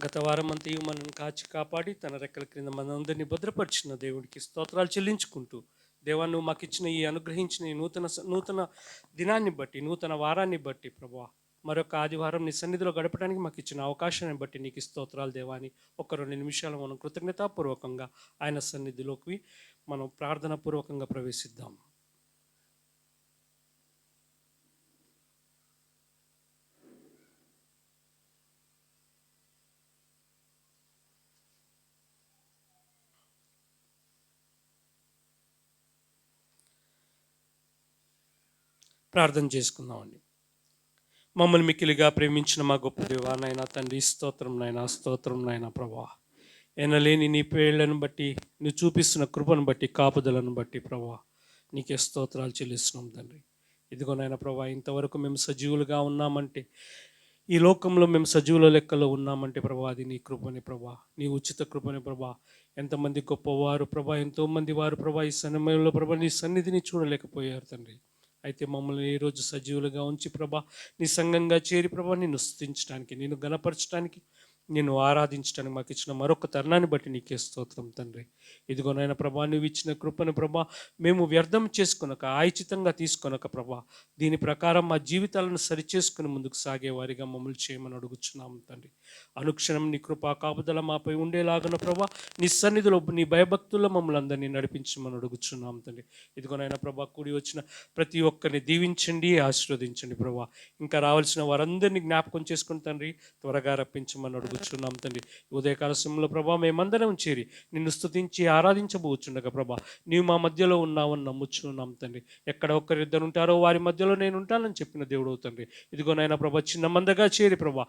గత వారమంతయు మనల్ని కాచి కాపాడి తన రెక్కల క్రింద మనందరినీ భద్రపరిచిన దేవుడికి స్తోత్రాలు చెల్లించుకుంటూ, దేవా నువ్వు మాకు ఇచ్చిన ఈ అనుగ్రహించిన ఈ నూతన దినాన్ని బట్టి, నూతన వారాన్ని బట్టి ప్రభువా, మరొక ఆదివారం నీ సన్నిధిలో గడపడానికి మాకు ఇచ్చిన అవకాశాన్ని బట్టి నీకు స్తోత్రాలు దేవాని. ఒక 2 నిమిషాలు మనం కృతజ్ఞతాపూర్వకంగా ఆయన సన్నిధిలోకి మనం ప్రార్థనాపూర్వకంగా ప్రవేశిద్దాం. ప్రార్థన చేసుకుందామండి. మమ్మల్ని మిక్కిలిగా ప్రేమించిన మా గొప్ప దేవా, నాయనా తండ్రి, స్తోత్రం నాయనా ప్రభా, ఎనలేని నీ పేళ్లను బట్టి, నువ్వు చూపిస్తున్న కృపను బట్టి, కాపుదలను బట్టి ప్రభా నీకే స్తోత్రాలు చెల్లిస్తున్నాం తండ్రి. ఇదిగో నాయన ప్రభా, ఇంతవరకు మేము సజీవులుగా ఉన్నామంటే, ఈ లోకంలో మేము సజీవుల లెక్కలో ఉన్నామంటే ప్రభా అది నీ కృపని ప్రభా, నీ ఉచిత కృపని ప్రభా. ఎంతమంది గొప్పవారు ప్రభా, ఎంతోమంది వారు ప్రభా ఈ సమయంలో ప్రభా నీ సన్నిధిని చూడలేకపోయారు తండ్రి. అయితే మమ్మల్ని ఈరోజు సజీవులుగా ఉంచి ప్రభా, నీ సంఘంగా చేరి ప్రభా నిన్ను స్తుతించడానికి, నిన్ను గణపరచడానికి, నిన్ను ఆరాధించడానికి మాకు ఇచ్చిన మరొక తరుణాన్ని బట్టి నీకే స్తోత్రం తండ్రి. ఇదిగోనైనా ప్రభా, నువ్వు ఇచ్చిన కృపను ప్రభా మేము వ్యర్థం చేసుకొనక, ఆయుచితంగా తీసుకొనక ప్రభా, దీని ప్రకారం మా జీవితాలను సరిచేసుకుని ముందుకు సాగేవారిగా మమ్మల్ని చేయమని అడుగుచున్నాం తండ్రి. అనుక్షణం నీ కృపా కాపుదల మాపై ఉండేలాగున ప్రభా, నీ సన్నిధిలో నీ భయభక్తుల్లో మమ్మల్ని అందరినీ నడిపించమని అడుగుచున్నాం తండ్రి. ఇదిగోనైనా ప్రభా, కూడి వచ్చిన ప్రతి ఒక్కరిని దీవించండి, ఆశీర్వదించండి ప్రభా. ఇంకా రావాల్సిన వారందరినీ జ్ఞాపకం చేసుకుని తండ్రి త్వరగా రప్పించమని అడుగుచున్నాం తండ్రి. ఉదయకాల సమయంలో ప్రభా మేమందరం చేరి నిన్ను స్తుతించి ఆరాధించబోచుండగా ప్రభా, నీవు మా మధ్యలో ఉన్నావని నమ్ముచున్నాం తండ్రి. ఎక్కడ ఒక్కరిద్దరు ఉంటారో వారి మధ్యలో నేను ఉంటానని చెప్పిన దేవుడు తండ్రి. ఇదిగోనైనా ప్రభా, చిన్న మందగా చేరి ప్రభా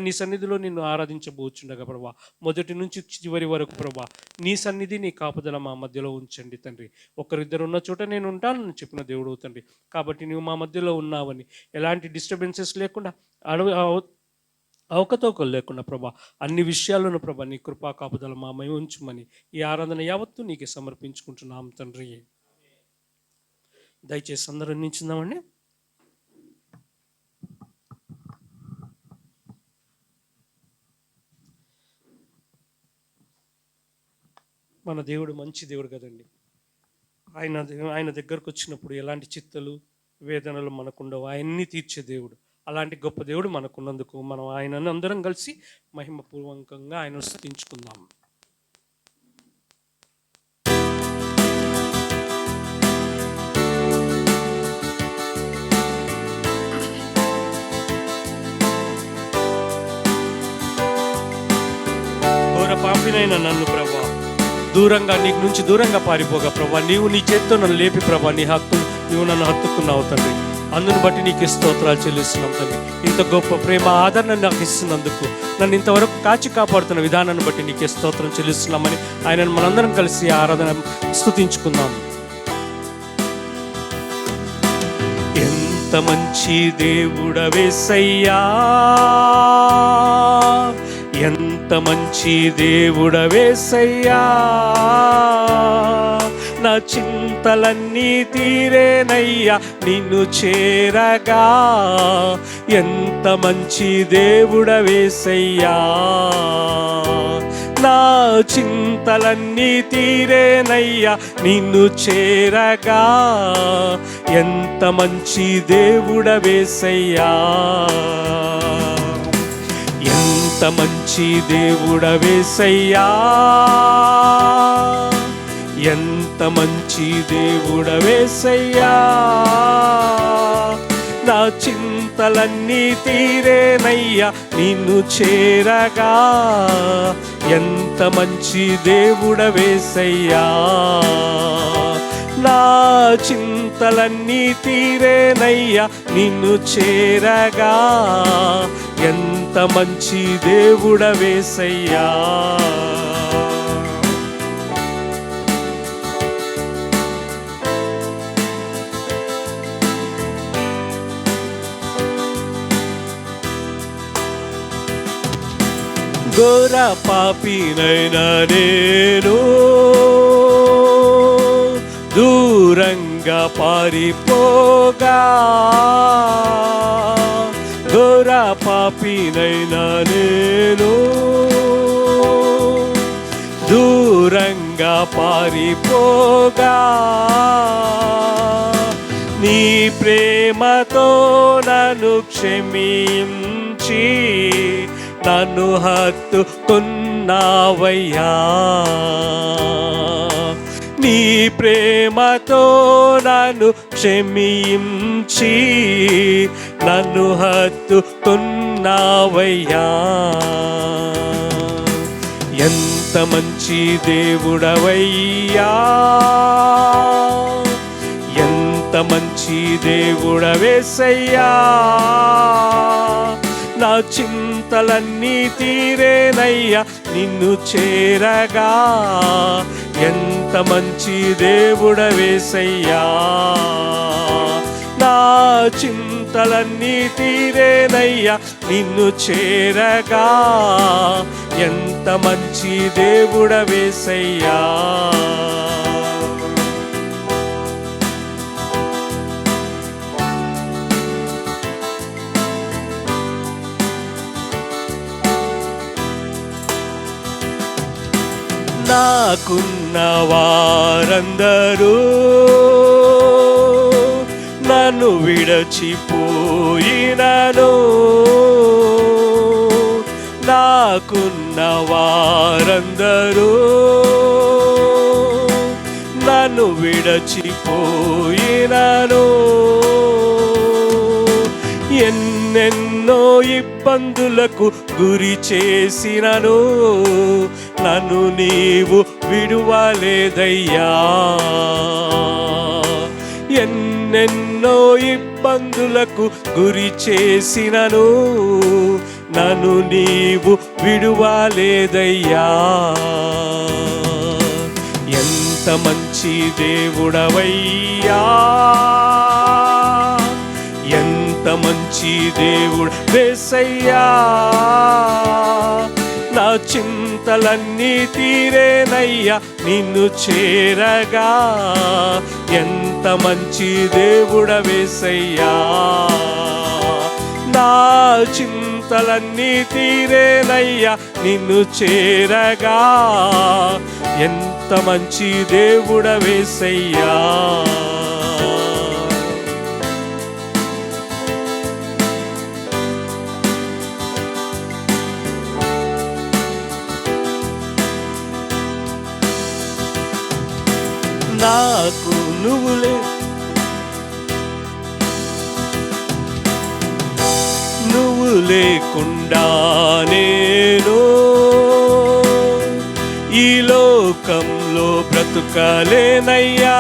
నీ సన్నిధిలో నిన్ను ఆరాధించబోచుండగా ప్రభా, మొదటి నుంచి చివరి వరకు ప్రభా నీ సన్నిధి, నీ కాపుదల మా మధ్యలో ఉంచండి తండ్రి. ఒకరిద్దరు ఉన్న చోట నేను ఉంటానని చెప్పిన దేవుడు తండ్రి. కాబట్టి నీవు మా మధ్యలో ఉన్నావని, ఎలాంటి డిస్టర్బెన్సెస్ లేకుండా, అవకతవకలు లేకుండా ప్రభా అన్ని విషయాల్లోనూ ప్రభా నీ కృపా కాపుదల మామై ఉంచుమని ఈ ఆరాధన యావత్తు నీకే సమర్పించుకుంటున్నాం తండ్రి. దయచేసి అందరూ నిల్చుందామండి. మన దేవుడు మంచి దేవుడు కదండి. ఆయన దగ్గరకు వచ్చినప్పుడు ఎలాంటి చిత్తలు వేదనలు మనకుండవు, ఆయన్ని తీర్చే దేవుడు. అలాంటి గొప్ప దేవుడు మనకున్నందుకు మనం ఆయనను అందరం కలిసి మహిమపూర్వకంగా ఆయన స్తుతించుకుందాం. ఘోర పాపినైన నన్ను ప్రభా దూరంగా, నీకు నుంచి దూరంగా పారిపోగా ప్రభా, నీవు నీ చేత్తో నన్ను లేపి ప్రభా నీవు నన్ను హత్తుకున్నావు తండ్రి. అందును బట్టి నీకు స్తోత్రాలు చెల్లిస్తున్నాం తండ్రి. ఇంత గొప్ప ప్రేమ ఆదరణ నాకు ఇస్తున్నందుకు, నన్ను ఇంతవరకు కాచి కాపాడుతున్న విధానాన్ని బట్టి నీకే స్తోత్రం చెల్లిస్తున్నామని ఆయనను మనందరం కలిసి ఆరాధన స్తుతించుకుందాం. ఎంత మంచి దేవుడవేసయ్యా, ఎంత మంచి దేవుడవేసయ్యా, నా చింతలన్నీ తీరేనయ్యా నిన్ను చేరగా. ఎంత మంచి దేవుడవేసయ్యా, నా చింతలన్నీ తీరేనయ్యా నిన్ను చేరగా. ఎంత మంచి దేవుడవేసయ్యా, ఎంత మంచి దేవుడవేసయ్యా, ఎంత మంచి దేవుడవేసయ్యా, నా చింతలన్నీ తీరేనయ్యా నిన్ను చేరగా. ఎంత మంచి దేవుడవేసయ్యా, నా చింతలన్నీ తీరేనయ్యా నిన్ను చేరగా. ఎంత మంచి దేవుడవేసయ్యా. ఘోర పాపినైనా నేను దూరంగా పారిపోగా, ఘోర పాపినైనా నేను దూరంగా పారిపోగా నీ ప్రేమతో నన్ను క్షమించి నన్ను హత్తుకున్నావయ్యా. నీ ప్రేమతో నన్ను క్షమించి నన్ను హత్తుకున్నావయ్యా. ఎంత మంచి దేవుడవయ్యా, ఎంత మంచి దేవుడవేసయ్యా. నా చింతలన్నీ తీరేనయ్యా నిన్ను చేరగా. ఎంత మంచి దేవుడవేసయ్యా. నా చింతలన్నీ తీరేనయ్యా నిన్ను చేరగా. ఎంత మంచి దేవుడవేసయ్యా. నాకున్న వారందరూ నన్ను విడచిపోయినను, నాకున్న వారందరూ నన్ను విడచిపోయినను. ఎన్నెన్నో ఇబ్బందులకు గురి చేసినను నన్ను నీవు విడువలేదయ్యా. ఎన్నెన్నో ఇబ్బందులకు గురి చేసినను నన్ను నీవు విడువలేదయ్యా. ఎంత మంచి దేవుడవయ్యా, ఎంత మంచి దేవుడు యేసయ్యా. నా చింతలన్నీ తీరేనయ్యా నిన్ను చేరగా. ఎంత మంచి దేవుడవేసయ్యా. నా చింతలన్నీ తీరేనయ్యా నిన్ను చేరగా. ఎంత మంచి దేవుడవేసయ్యా. నాకు నువ్వు లేకుండా నేను ఈ లోకంలో బ్రతుకలేనయ్యా.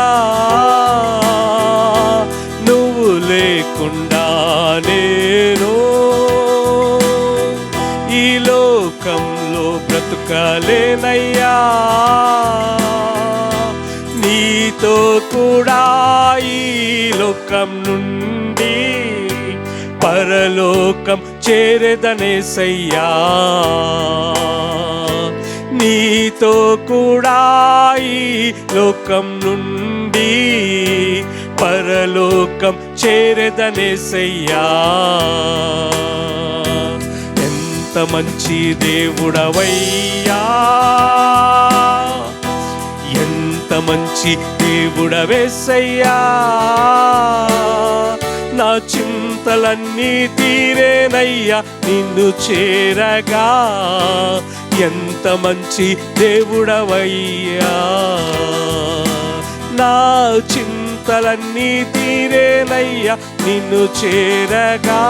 నువ్వు లేకుండా నేను ఈ లోకంలో బ్రతుకలేనయ్యా. నీతో కూడా ఈ లోకం నుండి పరలోకం చేరేదనేసయ్యా. నీతో కూడా ఈ లోకం నుండి పరలోకం చేరేదనేసయ్యా. ఎంత మంచి దేవుడవయ్యా, ఎంత మంచి దేవుడవేసయ్యా. నా చింతలన్నీ తీరేనయ్యా నిన్ను చేరగా. ఎంత మంచి దేవుడవయ్యా. నా చింతలన్నీ తీరేనయ్యా నిన్ను చేరగా.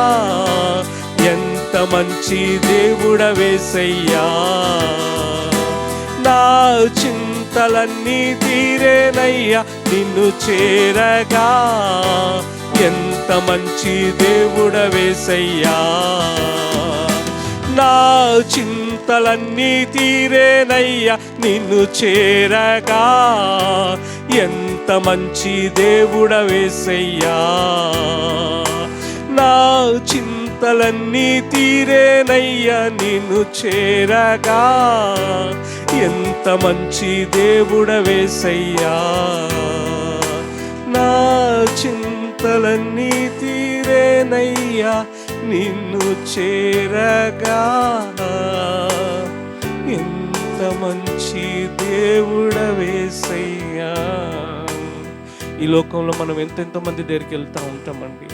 ఎంత మంచి దేవుడవేసయ్యా. నా చింతలన్నీ తీరేనయ్యా నిన్ను చేరగా. ఎంత మంచి దేవుడవేసయ్యా. నా చింతలన్నీ తీరేనయ్యా నిన్ను చేరగా. ఎంత మంచి దేవుడవేసయ్యా. నా చింతలన్నీ తీరేనయ్యా నిన్ను చేరగా. ఎంత మంచి దేవుడవేసయ్యా. నా చింతలన్నీ తీరేనయ్యా నిన్ను చేరగా. ఎంత మంచి దేవుడవేసయ్యా. ఈ లోకంలో మనం ఎంతెంతో మంది దగ్గరికి వెళ్తూ ఉంటామండి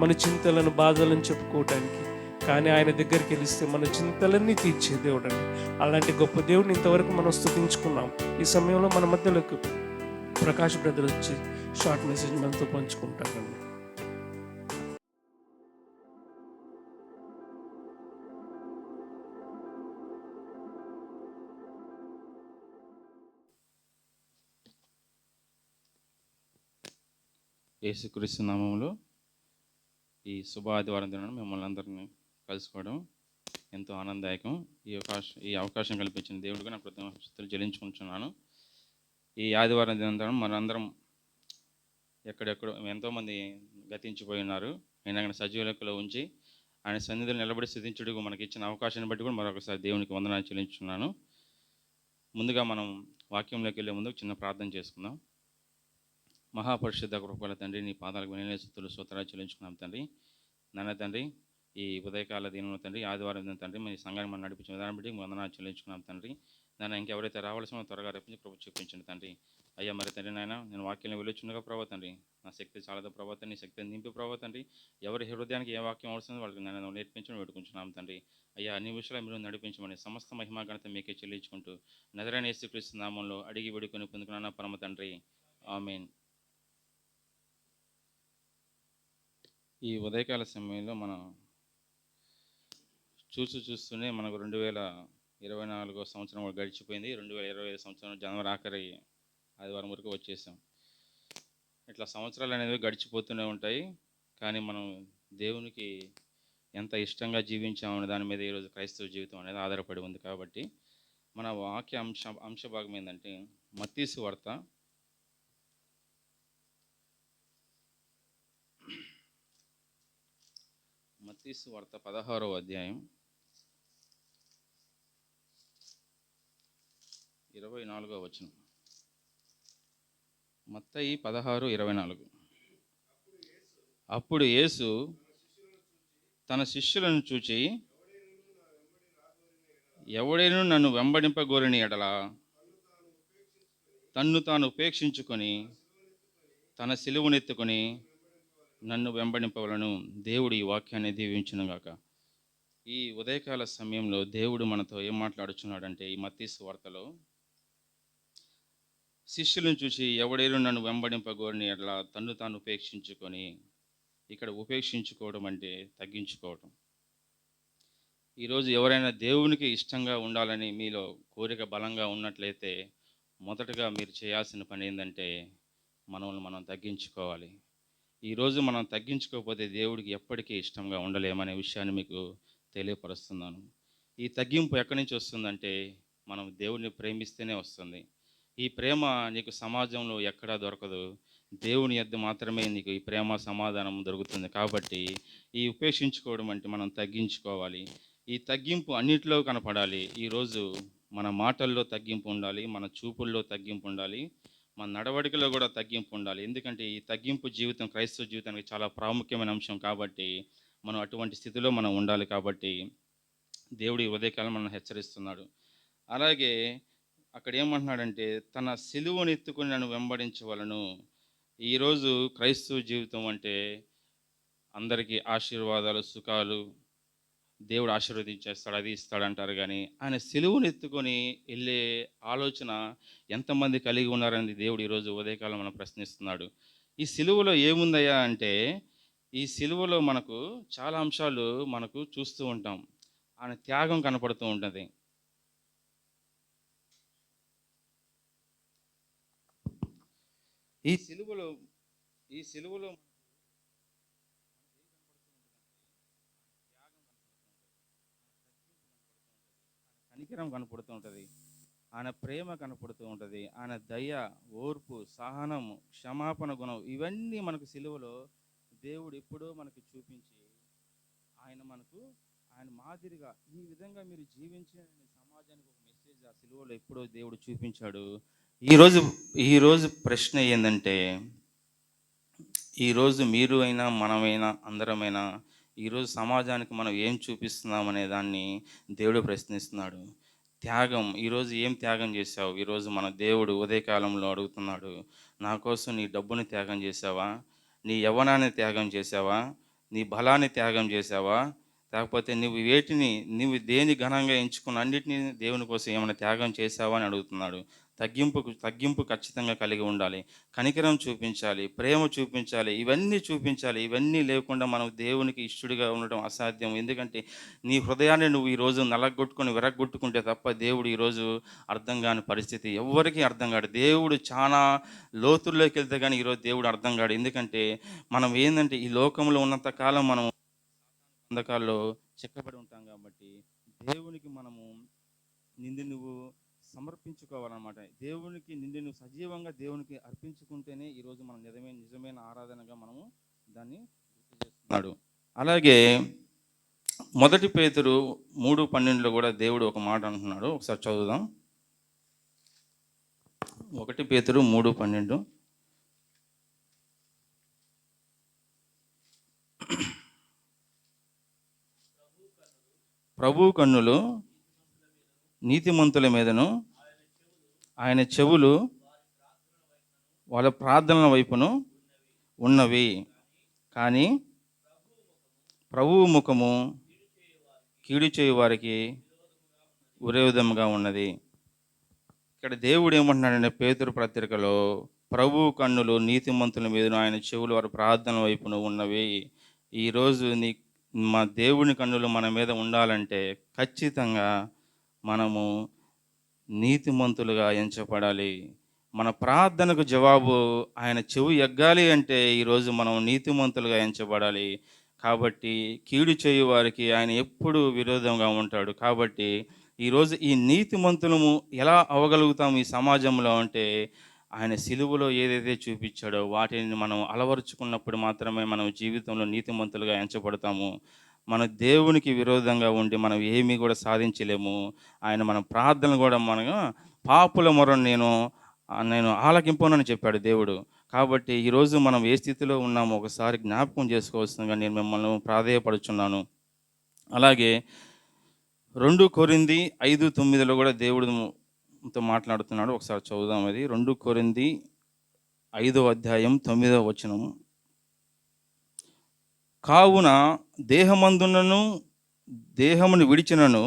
మన చింతలను బాధలను చెప్పుకోవడానికి. కానీ ఆయన దగ్గరికి వెళిస్తే మన చింతలన్నీ తీర్చే దేవుడు అండి. అలాంటి గొప్ప దేవుడిని ఇంతవరకు మనం స్తుతించుకున్నాం. ఈ సమయంలో మన మధ్యలోకి ప్రకాష్ బ్రదర్ వచ్చి షార్ట్ మెసేజ్ మనతో పంచుకుంటారండి. యేసుక్రీస్తు నామములో ఈ శుభ ఆదివారం దినాన మిమ్మల్ని అందరినీ కలుసుకోవడం ఎంతో ఆనందదాయకం. ఈ అవకాశం కల్పించిన దేవుడిగా నా కృతజ్ఞతలు చెల్లించుకుంటున్నాను. ఈ ఆదివారం దినం మనందరం ఎక్కడెక్కడో ఎంతోమంది గతించిపోయి ఉన్నారు. అయినా కానీ సజీవ లెక్కలో ఉంచి ఆయన సన్నిధిలో నిలబడి స్థుతించుటకు మనకి ఇచ్చిన అవకాశాన్ని బట్టి కూడా మరొకసారి దేవునికి వందనాలు చెల్లించున్నాను. ముందుగా మనం వాక్యంలోకి వెళ్ళే ముందు చిన్న ప్రార్థన చేసుకుందాం. మహాపరిశుద్ధ కృపగల తండ్రి, నీ పాదాలకు వినయ స్తుతులు స్తోత్రాలు చెల్లించుకున్నాం తండ్రి. నాన్న తండ్రి, ఈ ఉదయకాల దినంలో తండ్రి, ఆదివారం దినం తండ్రి, మీ సంఘాన్ని మనం నడిపించిన విధానం బట్టి వందనాలు చెల్లించుకున్నాం తండ్రి. నాన్న ఇంకెవరైతే రావాల్సిన త్వరగా రప్పించి కృప చూపించండి తండ్రి. అయ్యా మరి తండ్రి నాయన, నేను వాక్యాన్ని వెళ్ళొచ్చుండగా ప్రభావ తండ్రి, నా శక్తి చాలదు ప్రభావ తండ్రి, నీ శక్తిని నింపి ప్రభావ తండ్రి. ఎవరి హృదయానికి ఏ వాక్యం అవసరం వాళ్ళకి నేను నేర్పించడం వేడుకుంటున్నాం తండ్రి. అయ్యా అన్ని విషయాలు మీరు నడిపించమని సమస్త మహిమా ఘనత మీకే చెల్లించుకుంటూ నజరేయుడైన యేసుక్రీస్తు నామంలో అడిగి వేడుకొని పొందుకున్నాను పరమ తండ్రి, ఆమేన్. ఈ ఉదయకాల సమయంలో మనం చూస్తూనే మనకు 2024 సంవత్సరం గడిచిపోయింది. 2025 సంవత్సరం జనవరి ఆఖరి ఆదివారం వరకు వచ్చేసాం. ఇట్లా సంవత్సరాలు అనేవి గడిచిపోతూనే ఉంటాయి. కానీ మనం దేవునికి ఎంత ఇష్టంగా జీవించామనే దాని మీద ఈరోజు క్రైస్తవ జీవితం అనేది ఆధారపడి ఉంది. కాబట్టి మన వాక్య అంశ భాగం ఏంటంటే మత్తయి సువార్త 16వ అధ్యాయం 24వ వచనం. మత్తయి 16:24. అప్పుడు యేసు తన శిష్యులను చూచి, ఎవడైనా నన్ను వెంబడింపగోరిన ఎడల తన్ను తాను ఉపేక్షించుకొని తన సిలువనెత్తుకొని నన్ను వెంబడింపవలను. దేవుడు ఈ వాక్యాన్ని దీవించునుగాక. ఈ ఉదయకాల సమయంలో దేవుడు మనతో ఏం మాట్లాడుచున్నాడంటే, ఈ మత్తయి సువార్తలో శిష్యులను చూసి ఎవడైనా నన్ను వెంబడింపగోరిన ఎడల తన్ను తాను ఉపేక్షించుకొని, ఇక్కడ ఉపేక్షించుకోవడం అంటే తగ్గించుకోవడం. ఈరోజు ఎవరైనా దేవునికి ఇష్టంగా ఉండాలని మీలో కోరిక బలంగా ఉన్నట్లయితే మొదటగా మీరు చేయాల్సిన పని ఏంటంటే మనల్ని మనం తగ్గించుకోవాలి. ఈరోజు మనం తగ్గించుకోకపోతే దేవుడికి ఎప్పటికీ ఇష్టంగా ఉండలేమనే విషయాన్ని మీకు తెలియపరుస్తున్నాను. ఈ తగ్గింపు ఎక్కడి నుంచి వస్తుందంటే మనం దేవుడిని ప్రేమిస్తేనే వస్తుంది. ఈ ప్రేమ నీకు సమాజంలో ఎక్కడా దొరకదు. దేవుని యొద్ద మాత్రమే నీకు ఈ ప్రేమ సమాధానం దొరుకుతుంది. కాబట్టి ఈ ఉపేక్షించుకోవడం అంటే మనం తగ్గించుకోవాలి. ఈ తగ్గింపు అన్నిటిలో కనపడాలి. ఈరోజు మన మాటల్లో తగ్గింపు ఉండాలి, మన చూపుల్లో తగ్గింపు ఉండాలి, మన నడవడికలో కూడా తగ్గింపు ఉండాలి. ఎందుకంటే ఈ తగ్గింపు జీవితం క్రైస్తవ జీవితానికి చాలా ప్రాముఖ్యమైన అంశం. కాబట్టి మనం అటువంటి స్థితిలో మనం ఉండాలి. కాబట్టి దేవుడి ఉదయకాలం మనం హెచ్చరిస్తున్నాడు. అలాగే అక్కడ ఏమంటున్నాడంటే తన సిలువను ఎత్తుకొని నన్ను వెంబడించవలను. ఈరోజు క్రైస్తవ జీవితం అంటే అందరికీ ఆశీర్వాదాలు, సుఖాలు, దేవుడు ఆశీర్వదించేస్తాడు, అది ఇస్తాడంటారు. కానీ ఆయన సిలువను ఎత్తుకొని వెళ్ళే ఆలోచన ఎంతమంది కలిగి ఉన్నారని దేవుడు ఈరోజు ఉదయకాలం మనం ప్రశ్నిస్తున్నాడు. ఈ సిలువలో ఏముందయ్యా అంటే, ఈ సిలువలో మనకు చాలా అంశాలు మనకు చూస్తూ ఉంటాం. ఆయన త్యాగం కనపడుతూ ఉంటుంది. ఈ సిలువలో కనికరం కనపడుతూ ఉంటుంది, ఆయన ప్రేమ కనపడుతూ ఉంటుంది, ఆయన దయ, ఓర్పు, సహనము, క్షమాపణ గుణం, ఇవన్నీ మనకు సిలువలో దేవుడు ఎప్పుడో మనకు చూపించి ఆయన మాదిరిగా ఈ విధంగా మీరు జీవించిన సమాజానికి ఒక మెసేజ్ ఆ సిలువలో ఎప్పుడో దేవుడు చూపించాడు. ఈరోజు ప్రశ్న ఏంటంటే, ఈరోజు మీరు అయినా మనమైనా అందరమైనా ఈరోజు సమాజానికి మనం ఏం చూపిస్తున్నాం అనే దాన్ని దేవుడు ప్రశ్నిస్తున్నాడు. త్యాగం. ఈరోజు ఏం త్యాగం చేశావు? ఈరోజు మన దేవుడు ఉదయకాలంలో అడుగుతున్నాడు. నా కోసం నీ డబ్బుని త్యాగం చేశావా? నీ యవ్వనాన్ని త్యాగం చేశావా? నీ బలాన్ని త్యాగం చేశావా? లేకపోతే నువ్వు దేని ఘనంగా ఎంచుకున్న అన్నిటిని దేవుని కోసం ఏమైనా త్యాగం చేశావా అని అడుగుతున్నాడు. తగ్గింపు ఖచ్చితంగా కలిగి ఉండాలి. కనికరం చూపించాలి, ప్రేమ చూపించాలి, ఇవన్నీ చూపించాలి. ఇవన్నీ లేకుండా మనం దేవునికి ఇష్టడుగా ఉండటం అసాధ్యం. ఎందుకంటే నీ హృదయాన్ని నువ్వు ఈరోజు నలగొట్టుకొని విరగ్గొట్టుకుంటే తప్ప దేవుడు ఈరోజు అర్థం కాని పరిస్థితి. ఎవ్వరికీ అర్థం కాడు. దేవుడు చాలా లోతుల్లోకి వెళ్తే కానీ ఈరోజు దేవుడు అర్థం కాడు. ఎందుకంటే మనం ఏంటంటే ఈ లోకంలో ఉన్నంత కాలం మనం అంధకాల్లో చిక్కబడి ఉంటాం కాబట్టి దేవునికి మనము నువ్వు సమర్పించుకోవాలన్నమాట. దేవునికి నువ్వు సజీవంగా దేవునికి అర్పించుకుంటేనే ఈరోజు మనం నిజమైన ఆరాధనగా మనము దాన్ని గుర్తు చేస్తున్నాడు. అలాగే 1 పేతురు 3:12 కూడా దేవుడు ఒక మాట అంటున్నాడు. ఒకసారి చదువుదాం. 1 పేతురు 3:12. ప్రభు కన్నులు నీతిమంతుల మీదను, ఆయన చెవులు వాళ్ళ ప్రార్థనల వైపును ఉన్నవి. కానీ ప్రభువు ముఖము కీడు చేయు వారికి విరోధంగా ఉన్నది. ఇక్కడ దేవుడు ఏమంటున్నాడంటే పేతురు పత్రికలో, ప్రభు కన్నులు నీతిమంతుల మీదను, ఆయన చెవులు వారి ప్రార్థనల వైపును ఉన్నవి. ఈరోజు మా దేవుని కన్నులు మన మీద ఉండాలంటే ఖచ్చితంగా మనము నీతిమంతులుగా ఎంచబడాలి. మన ప్రార్థనకు జవాబు ఆయన చెవి ఎగ్గాలి అంటే ఈరోజు మనం నీతిమంతులుగా ఎంచబడాలి. కాబట్టి కీడు చేయు వారికి ఆయన ఎప్పుడు విరోధంగా ఉంటాడు. కాబట్టి ఈరోజు ఈ నీతిమంతులము ఎలా అవ్వగలుగుతాం ఈ సమాజంలో అంటే ఆయన సిలువలో ఏదైతే చూపించాడో వాటిని మనం అలవరుచుకున్నప్పుడు మాత్రమే మనం జీవితంలో నీతిమంతులుగా ఎంచబడతాము. మన దేవునికి విరోధంగా ఉండి మనం ఏమీ కూడా సాధించలేము. ఆయన మన ప్రార్థన కూడా పాపుల మొరను నేను ఆలకింపనని చెప్పాడు దేవుడు. కాబట్టి ఈరోజు మనం ఏ స్థితిలో ఉన్నామో ఒకసారి జ్ఞాపకం చేసుకోవాల్సిందిగా నేను మిమ్మల్ని ప్రాధేయపడుచున్నాను. అలాగే 2 కొరింథీ 5:9 కూడా దేవుడితో మాట్లాడుతున్నాడు. ఒకసారి చదువుదాం. అది 2 కొరింథీ 5:9. కావున దేహమందునను దేహమును విడిచినను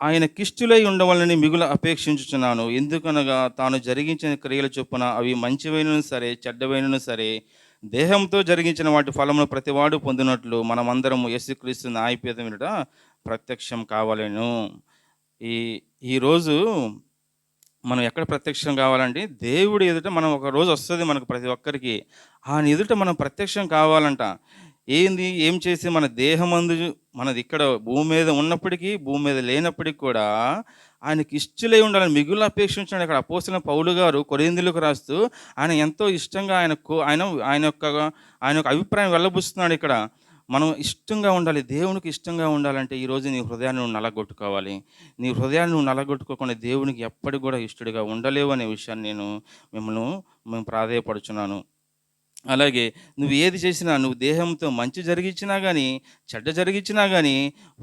ఆయన కిష్టులై ఉండవాలని మిగుల అపేక్షించుచున్నాను. ఎందుకనగా తాను జరిగించిన క్రియల చొప్పున అవి మంచివైనను సరే చెడ్డవైనను సరే దేహంతో జరిగించిన వాటి ఫలమును ప్రతివాడు పొందినట్లు మనమందరము యేసుక్రీస్తు న్యాయపీఠం ఎదుట ప్రత్యక్షం కావాలను. ఈరోజు మనం ఎక్కడ ప్రత్యక్షం కావాలంటే దేవుడి ఎదుట మనం ఒక రోజు వస్తుంది మనకు ప్రతి ఒక్కరికి. ఆయన ఎదుట మనం ప్రత్యక్షం కావాలంట. ఏం చేసి మన దేహమందు మనది ఇక్కడ భూమి మీద ఉన్నప్పటికీ భూమి మీద లేనప్పటికీ కూడా ఆయనకి ఇష్టలై ఉండాలని మిగులు అపేక్షించాడు. ఇక్కడ అపోస్తలుడైన పౌలు గారు కొరింథీయులకు రాస్తూ ఆయన ఎంతో ఇష్టంగా ఆయన యొక్క అభిప్రాయం వెళ్ళబుస్తున్నాడు. ఇక్కడ మనం ఇష్టంగా ఉండాలి, దేవునికి ఇష్టంగా ఉండాలంటే ఈరోజు నీ హృదయాన్ని నువ్వు నలగొట్టుకోవాలి. నీ హృదయాన్ని నువ్వు నలగొట్టుకోకుండా దేవునికి ఎప్పటికి కూడా ఇష్టడిగా ఉండలేవు అనే విషయాన్ని మేము ప్రాధేయపడుచున్నాను. అలాగే నువ్వు ఏది చేసినా, నువ్వు దేహంతో మంచి జరిగించినా కానీ చెడ్డ జరిగించినా కానీ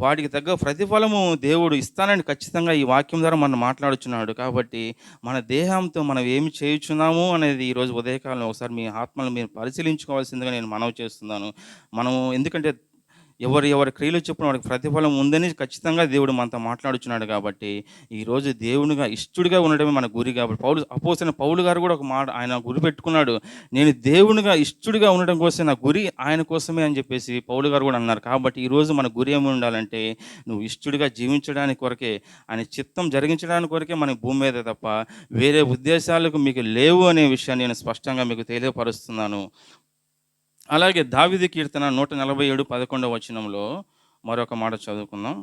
వాటికి తగ్గ ప్రతిఫలము దేవుడు ఇస్తానని ఖచ్చితంగా ఈ వాక్యం ద్వారా మనం మాట్లాడుచున్నాడు. కాబట్టి మన దేహంతో మనం ఏమి చేయుచున్నాము అనేది ఈరోజు ఉదయకాలంలో ఒకసారి మీ ఆత్మను మీరు పరిశీలించుకోవాల్సిందిగా నేను మనవి చేస్తున్నాను. ఎందుకంటే ఎవరి క్రియలు చొప్పున వాడికి ప్రతిఫలం ఉందని ఖచ్చితంగా దేవుడు మనతో మాట్లాడుచున్నాడు. కాబట్టి ఈరోజు దేవునిగా ఇష్టడిగా ఉండడమే మన గురి. కాబట్టి అపోస్తలుడైన పౌలు గారు కూడా ఒక మాట ఆయన గురి పెట్టుకున్నాడు. నేను దేవునిగా ఇష్టడిగా ఉండడం కోసం నా గురి ఆయన కోసమే అని చెప్పేసి పౌలు గారు కూడా అన్నారు. కాబట్టి ఈరోజు మన గురి ఏమి ఉండాలంటే నువ్వు ఇష్టడిగా జీవించడానికి కొరకే, ఆయన చిత్తం జరిగించడానికి కొరకే మన భూమి మీద తప్ప వేరే ఉద్దేశాలకు మీకు లేవు అనే విషయాన్ని నేను స్పష్టంగా మీకు తెలియపరుస్తున్నాను. అలాగే దావీదు కీర్తన 147:11 మరొక మాట చదువుకుందాం.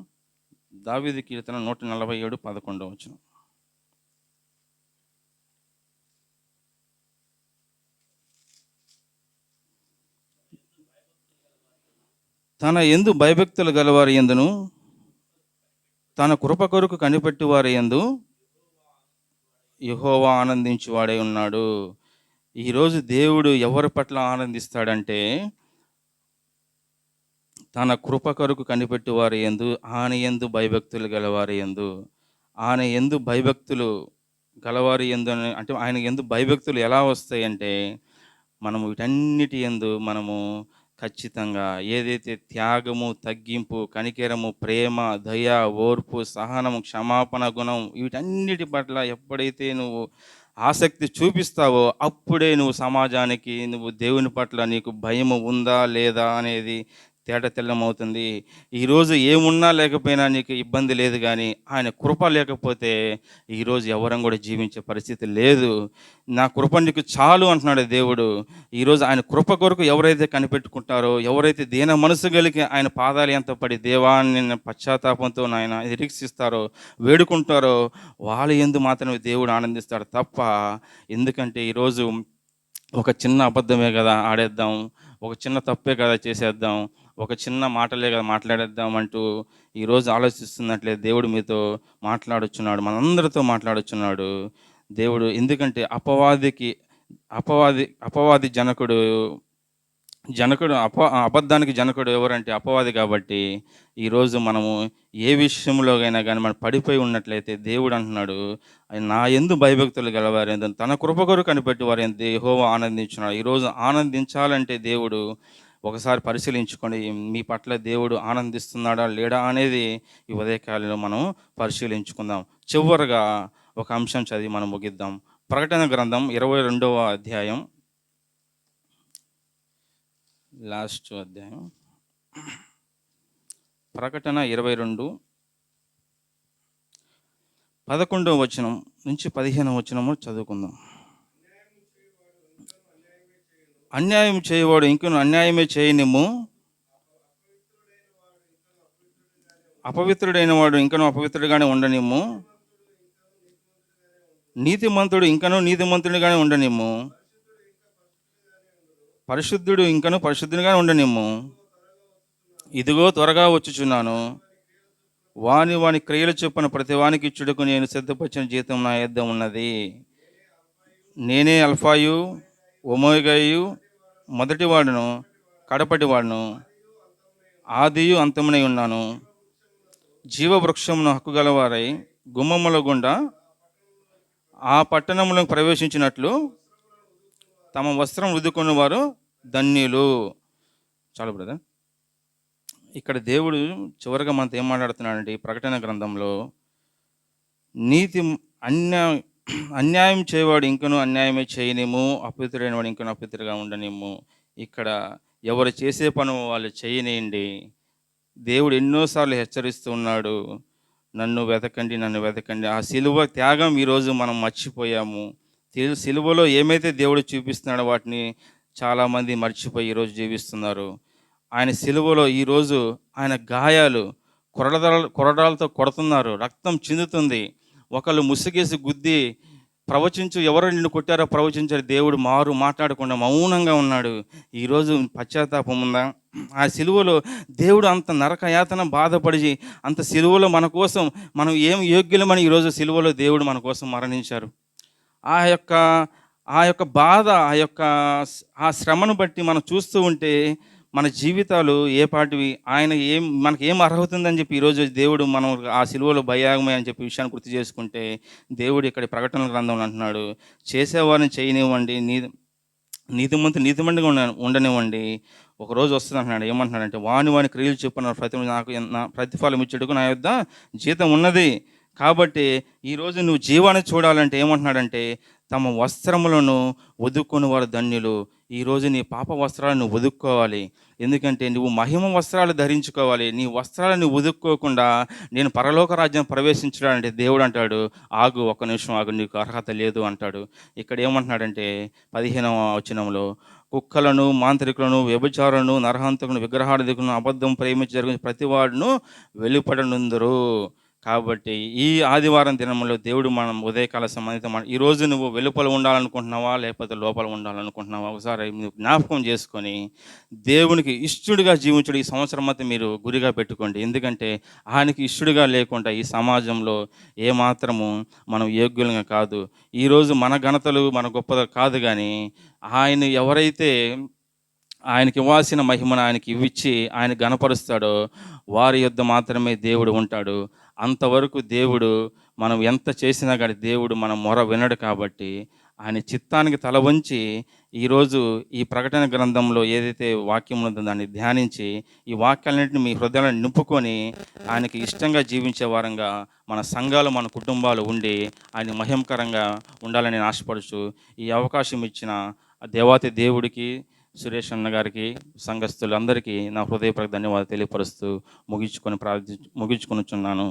దావీదు కీర్తన 147:11. తన యందు భయభక్తులు గలవారి యందును తన కృప కొరకు కనిపెట్టి వారి యందు యెహోవా ఆనందించువాడై ఉన్నాడు. ఈరోజు దేవుడు ఎవరి పట్ల ఆనందిస్తాడంటే తన కృప కొరకు కనిపెట్టి వారి యందు, ఆయన యందు భయభక్తులు గలవారి యందు. ఆయన యందు భయభక్తులు గలవారి యందు అంటే ఆయన యందు భయభక్తులు ఎలా వస్తాయంటే, మనము వీటన్నిటి యందు మనము ఖచ్చితంగా ఏదైతే త్యాగము, తగ్గింపు, కనికెరము, ప్రేమ, దయ, ఓర్పు, సహనము, క్షమాపణ గుణం వీటన్నిటి పట్ల ఎప్పుడైతే నువ్వు ఆసక్తి చూపిస్తావో అప్పుడే నువ్వు సమాజానికి, నువ్వు దేవుని పట్ల నీకు భయము ఉందా లేదా అనేది తెల్లమవుతుంది. ఈరోజు ఏమున్నా లేకపోయినా నీకు ఇబ్బంది లేదు, కానీ ఆయన కృప లేకపోతే ఈరోజు ఎవరం కూడా జీవించే పరిస్థితి లేదు. నా కృప నీకు చాలు అంటున్నాడు దేవుడు. ఈరోజు ఆయన కృప కొరకు ఎవరైతే కనిపెట్టుకుంటారో, ఎవరైతే దీన మనసు కలిగి ఆయన పాదాలు ఎంత పడి దేవాన్ని పశ్చాత్తాపంతో నాయన నిరీక్షిస్తారో, వేడుకుంటారో, వాళ్ళ యందు మాత్రమే దేవుడు ఆనందిస్తాడు తప్ప. ఎందుకంటే ఈరోజు ఒక చిన్న అబద్ధమే కదా ఆడేద్దాం, ఒక చిన్న తప్పే కదా చేసేద్దాం, ఒక చిన్న మాటలే కదా మాట్లాడేద్దాం అంటూ ఈరోజు ఆలోచిస్తున్నట్లే దేవుడు మీతో మాట్లాడుచున్నాడు, మనందరితో మాట్లాడుచున్నాడు దేవుడు. ఎందుకంటే అపవాది జనకుడు అబద్ధానికి జనకుడు ఎవరంటే అపవాది. కాబట్టి ఈరోజు మనము ఏ విషయంలోకైనా కానీ మనం పడిపోయి ఉన్నట్లయితే దేవుడు అంటున్నాడు, నా యందు భయభక్తులు గలవారు తన కృప కొరకు కనిపెట్టి వారు యెహోవా ఆనందించున్నాడు. ఈరోజు ఆనందించాలంటే దేవుడు ఒకసారి పరిశీలించుకొని మీ పట్ల దేవుడు ఆనందిస్తున్నాడా లేడా అనేది ఈ ఉదయకాలంలో మనం పరిశీలించుకుందాం. చివరిగా ఒక అంశం చదివి మనం ముగిద్దాం. ప్రకటన గ్రంథం 22వ అధ్యాయం, లాస్ట్ అధ్యాయం, ప్రకటన 22 11వ వచనం నుంచి 15వ వచనము చదువుకుందాం. అన్యాయం చేయవాడు ఇంకను అన్యాయమే చేయనిమ్ము, అపవిత్రుడైన వాడు ఇంకను అపవిత్రుడిగానే ఉండనిమ్ము, నీతిమంతుడు ఇంకను నీతిమంతుడిగానే ఉండనిమ్ము, పరిశుద్ధుడు ఇంకను పరిశుద్ధునిగానే ఉండనిమ్ము. ఇదిగో త్వరగా వచ్చుచున్నాను, వాని క్రియలు చొప్పున ప్రతి వానికి ఇచ్చుటకు నేను సిద్ధపరిచిన జీతం నా యొద్ద ఉన్నది. నేనే అల్ఫాయు ఒమేగాయు, మొదటివాడును కడపటివాడును, ఆదియు అంతమునై ఉన్నాను. జీవవృక్షమును హక్కు గలవారై గుమ్మముల గుండా ఆ పట్టణంలో ప్రవేశించినట్లు తమ వస్త్రం రుద్దుకున్న వారు ధన్యులు. చాలు బ్రదర్. ఇక్కడ దేవుడు చివరిగా మనతో ఏం మాట్లాడుతున్నాడంటే, ఈ ప్రకటన గ్రంథంలో అన్యాయం చేయవాడు ఇంకనూ అన్యాయమే చేయనిము, అపవిత్రుడైన వాడు ఇంకనూ అపవిత్రుడిగా ఉండనిమ్ము. ఇక్కడ ఎవరు చేసే పను వాళ్ళు చేయనియండి. దేవుడు ఎన్నోసార్లు హెచ్చరిస్తూ ఉన్నాడు, నన్ను వెతకండి. ఆ సిలువ త్యాగం ఈరోజు మనం మర్చిపోయాము. సిలువలో ఏమైతే దేవుడు చూపిస్తున్నాడో వాటిని చాలామంది మర్చిపోయి ఈరోజు జీవిస్తున్నారు. ఆయన సిలువలో ఈరోజు ఆయన గాయాలు కొరడాలతో కొడుతున్నారు, రక్తం చిందుతుంది. ఒకళ్ళు ముసుగేసి గుద్ది ప్రవచించు, ఎవరు నిన్ను కొట్టారో ప్రవచించారు. దేవుడు మాట్లాడకుండా మౌనంగా ఉన్నాడు. ఈరోజు పశ్చాత్తాపం ఉందా? ఆ సిలువలో దేవుడు అంత నరకయాతన బాధపడి అంత సిలువలో మన కోసం మనం ఏం యోగ్యులమని ఈరోజు సిలువలో దేవుడు మన కోసం మరణించారు. ఆ యొక్క బాధ, ఆ శ్రమను బట్టి మనం చూస్తూ ఉంటే మన జీవితాలు ఏ పాటివి, ఆయన మనకి ఏం అర్హత ఉందని చెప్పి ఈరోజు దేవుడు మనం ఆ సిలువలో బయాగమే అని చెప్పి విషయాన్ని గుర్తు చేసుకుంటే, దేవుడు ఇక్కడ ప్రకటన గ్రంథంలో అంటున్నాడు, చేసేవారిని చేయనివ్వండి, నీతిమంతుగా ఉండనివ్వండి. ఒకరోజు వస్తుంది అంటున్నాడు. ఏమంటున్నాడంటే, వాని క్రియలు చొప్పున నా ప్రతిఫలం ఇచ్చుటకు నా యొద్ద జీతం ఉన్నది. కాబట్టి ఈరోజు నువ్వు జీవాన్ని చూడాలంటే ఏమంటున్నాడంటే, తమ వస్త్రములను వదుక్కుని వారు ధన్యులు. ఈరోజు నీ పాప వస్త్రాలను నువ్వు వదుక్కోవాలి. ఎందుకంటే నువ్వు మహిమ వస్త్రాలు ధరించుకోవాలి. నీ వస్త్రాలను వదుక్కోకుండా నేను పరలోక రాజ్యం ప్రవేశించడాలంటే దేవుడు అంటాడు, ఆగు, ఒక్క నిమిషం ఆగు, నీకు అర్హత లేదు అంటాడు. ఇక్కడ ఏమంటున్నాడంటే 15వ వచనంలో, కుక్కలను, మాంత్రికులను, వ్యభిచారులను, నరహంతకులను, విగ్రహార్థకులను, అబద్ధం ప్రేమించి జరిగిన ప్రతివాడును వెలుపడనుందరు. కాబట్టి ఈ ఆదివారం దినంలో దేవుడు మనం ఉదయకాల సంబంధిత ఈరోజు నువ్వు వెలుపల ఉండాలనుకుంటున్నావా లేకపోతే లోపల ఉండాలనుకుంటున్నావా? ఒకసారి నువ్వు జ్ఞాపకం చేసుకొని దేవునికి ఇష్టడుగా జీవించడం ఈ సంవత్సరం మొత్తం మీరు గురిగా పెట్టుకోండి. ఎందుకంటే ఆయనకి ఇష్టడుగా లేకుండా ఈ సమాజంలో ఏమాత్రము మనం యోగ్యులంగా కాదు. ఈరోజు మన ఘనతలు మన గొప్పది కాదు, కానీ ఆయన ఎవరైతే ఆయనకి ఇవ్వాల్సిన మహిమను ఆయనకి ఇవ్విచ్చి ఆయన గణపరుస్తాడో వారి యొద్ద మాత్రమే దేవుడు ఉంటాడు. అంతవరకు దేవుడు మనం ఎంత చేసినా కానీ దేవుడు మన మొర వినడు. కాబట్టి ఆయన చిత్తానికి తల వంచి ఈరోజు ఈ ప్రకటన గ్రంథంలో ఏదైతే వాక్యం ఉందో దాన్ని ధ్యానించి ఈ వాక్యాలన్నింటినీ మీ హృదయాలను నింపుకొని ఆయనకి ఇష్టంగా జీవించే వారంగా మన సంఘాలు మన కుటుంబాలు ఉండి ఆయన మహిమకరంగా ఉండాలని నేను ఆశపడుచు ఈ అవకాశం ఇచ్చిన దేవాతి దేవుడికి, సురేష్ అన్న గారికి, సంఘస్థులందరికీ నా హృదయపూర్వక ధన్యవాదాలు తెలియపరుస్తూ ముగించుకొనుచున్నాను.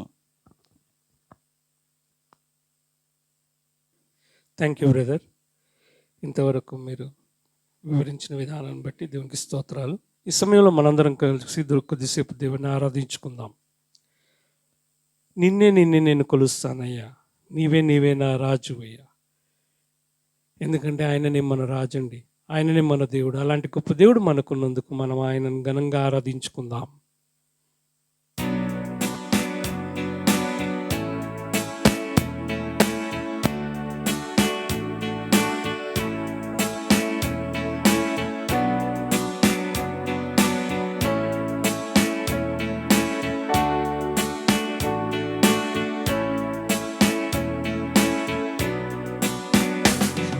Thank you brother. ఇంతవరకు మీరు వివరించిన విధానాన్ని బట్టి దేవునికి స్తోత్రాలు. ఈ సమయంలో మనందరం కలిసి కొద్దిసేపు దేవుని ఆరాధించుకుందాం. నిన్నే నేను కొలుస్తానయ్యా, నీవే నా రాజు అయ్యా. ఎందుకంటే ఆయననే మన రాజు అండి, ఆయననే మన దేవుడు. అలాంటి గొప్ప దేవుడు మనకున్నందుకు మనం ఆయనను ఘనంగా ఆరాధించుకుందాం.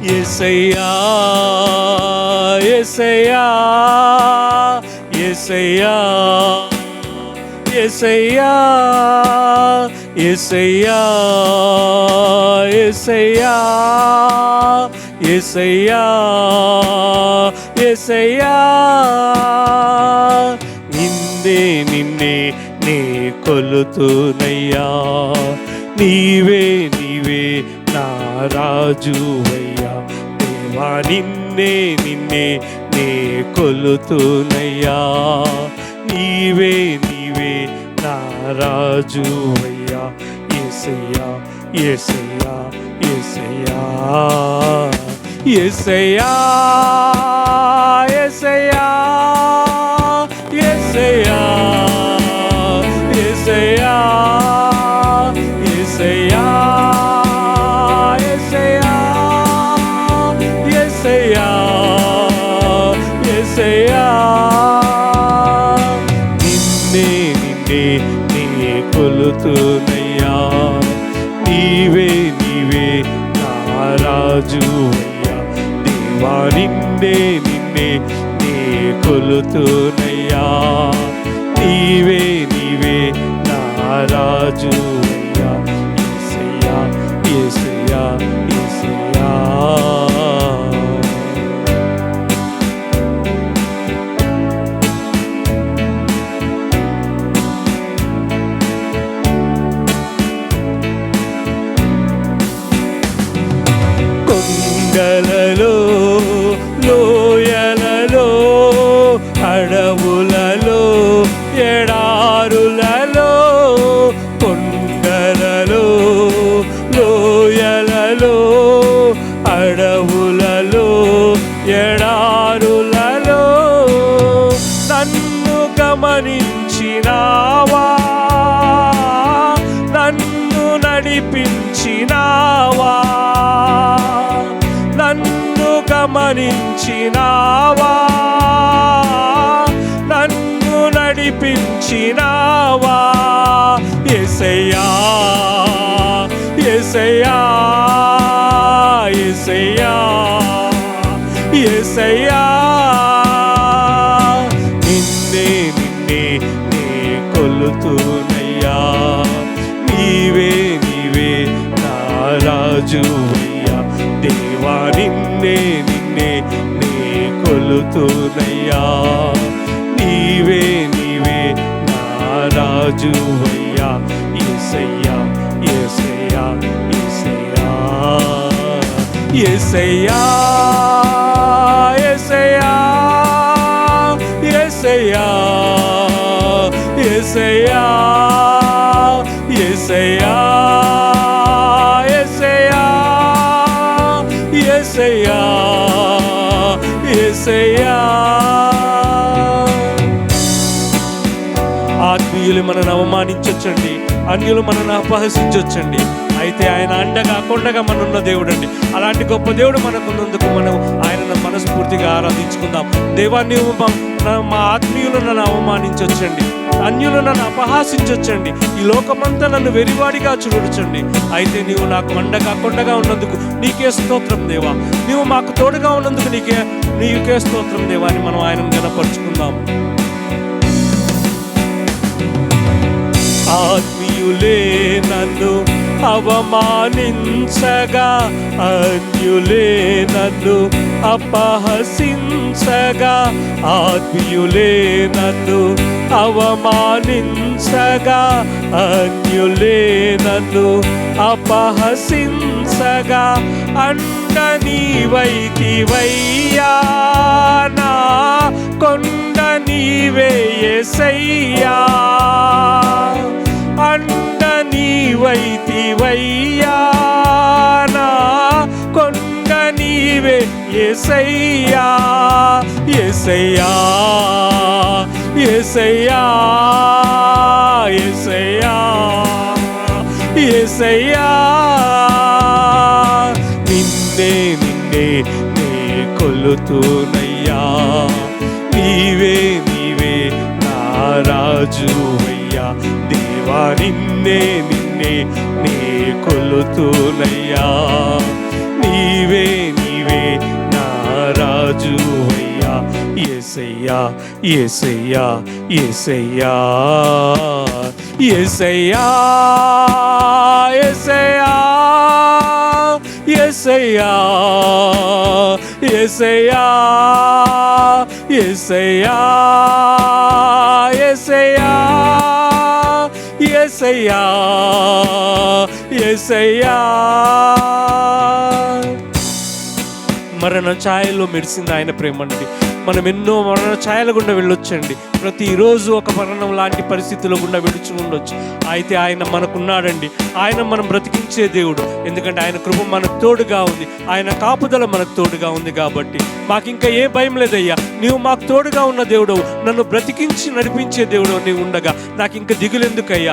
యేసయ్యా యేసయ్యా యేసయ్యా యేసయ్యా యేసయ్యా యేసయ్యా యేసయ్యా యేసయ్యా నిన్నే నే కొలుతునయ్యా, నీవే నా రాజువయ్యా. దేవా నిన్నే నే కొలుతునయ్యా, నీవే నా రాజువయ్యా. యేసయ్యా యేసయ్యా యేసయ్యా యేసయ్యా యేసయ్యా యేసయ్యా యేసయ్యా యేసయ్యా యేసయ్యా యేసయ్యా నిన్నే నే కొలుతునయ్యా, నీవే నా రాజువయ్యా. దేవా నిన్నే నే కొలుతునయ్యా, నీవే నా రాజువయ్యా. యేసయ్యా యేసయ్యా యేసయ్యా కొండలలో లోయలలో అడవులలో ఎడారులలో, కొండలలో లోయలలో అడవులలో ఎడారులలో నన్ను గమనించినావా, నన్ను నడిపించినావా, నన్ను గమనించినావా, నన్ను నడిపించినావా. యేసయ్యా యేసయ్యా యేసయ్యా యేసయ్యా నిన్నే నే కొలుతునయ్యా, నీవే నా రాజువయ్యా. దేవా నిన్నే నే కొలుతునయ్యా, నీవే నా రాజువయ్యా. యేసయ్యా యేసయ్యా యేసయ్యా యేసయ్యా యేసయ్యా యేసయ్యా యేసయ్యా యేసయ్యా యేసయ్యా యేసయ్యా. ఆత్మీయులు మనల్ని అవమానించొచ్చండి, అన్యులు మనల్ని అపహసించొచ్చండి, అయితే ఆయన అండగా కొండగా మనన్న దేవుడు అండి. అలాంటి గొప్ప దేవుడు మనకున్నందుకు మనం ఆయనను మనస్ఫూర్తిగా ఆరాధించుకుందాం. దేవా, నీవు మా ఆత్మీయులు నన్ను అవమానించొచ్చండి, అన్యులు నన్ను అపహాసించొచ్చండి, ఈ లోకమంతా నన్ను వెరివాడిగా చూడొచ్చండి. అయితే నీవు నాకు అండగా కొండగా ఉన్నందుకు నీకే స్తోత్రం దేవా. నీవు మాకు తోడుగా ఉన్నందుకు నీకే స్తోత్రం దేవా అని మనం ఆయనను ఘనపరుచుకుందాం. ఆత్మీయులే నన్ను అవమానించగా, అన్యులే నన్ను అపహసించగా, ఆత్మీయులే నన్ను అవమానించగా, అన్యులే నన్ను అపహసించగా, అండ నీవైతివయ్యా, నా కొండ నీవే యేసయ్యా, అండ నీవైతివయ్యా, నా కొండ నీవే యేసయ్యా, యేసయ్యా, యేసయ్యా, యేసయ్యా, యేసయ్యా. నిన్నే నిన్నే నే కొలుతునయ్యా, నీవే నీవే నా రాజువయ్యా. దేవా, నిన్నే నిన్నే నే కొలుతునయ్యా, నీవే నీవే నా రాజువయ్యా. యేసయ్యా, యేసయ్యా, యేసయ్యా, యేసయ్యా, యేసయ్యా, యేసయ్యా, యేసయ్యా, యేసయ్యా, యేసయ్యా, యేసయ్యా, యేసయ్యా. మరణ ఛాయలో మెరిసింది ఆయన ప్రేమ అండి. మనం ఎన్నో మరణ ఛాయల గుండా వెళ్ళొచ్చండి. ప్రతిరోజు ఒక మరణం లాంటి పరిస్థితుల గుండా విడిచి ఉండొచ్చు. అయితే ఆయన మనకున్నాడండి. ఆయన మనం బ్రతికించే దేవుడు. ఎందుకంటే ఆయన కృప మనకు తోడుగా ఉంది, ఆయన కాపుదల మనకు తోడుగా ఉంది. కాబట్టి మాకు ఇంకా ఏ భయం లేదయ్యా. నీవు మాకు తోడుగా ఉన్న దేవుడు, నన్ను బ్రతికించి నడిపించే దేవుడు నీవు ఉండగా నాకు ఇంకా దిగులెందుకయ్యా.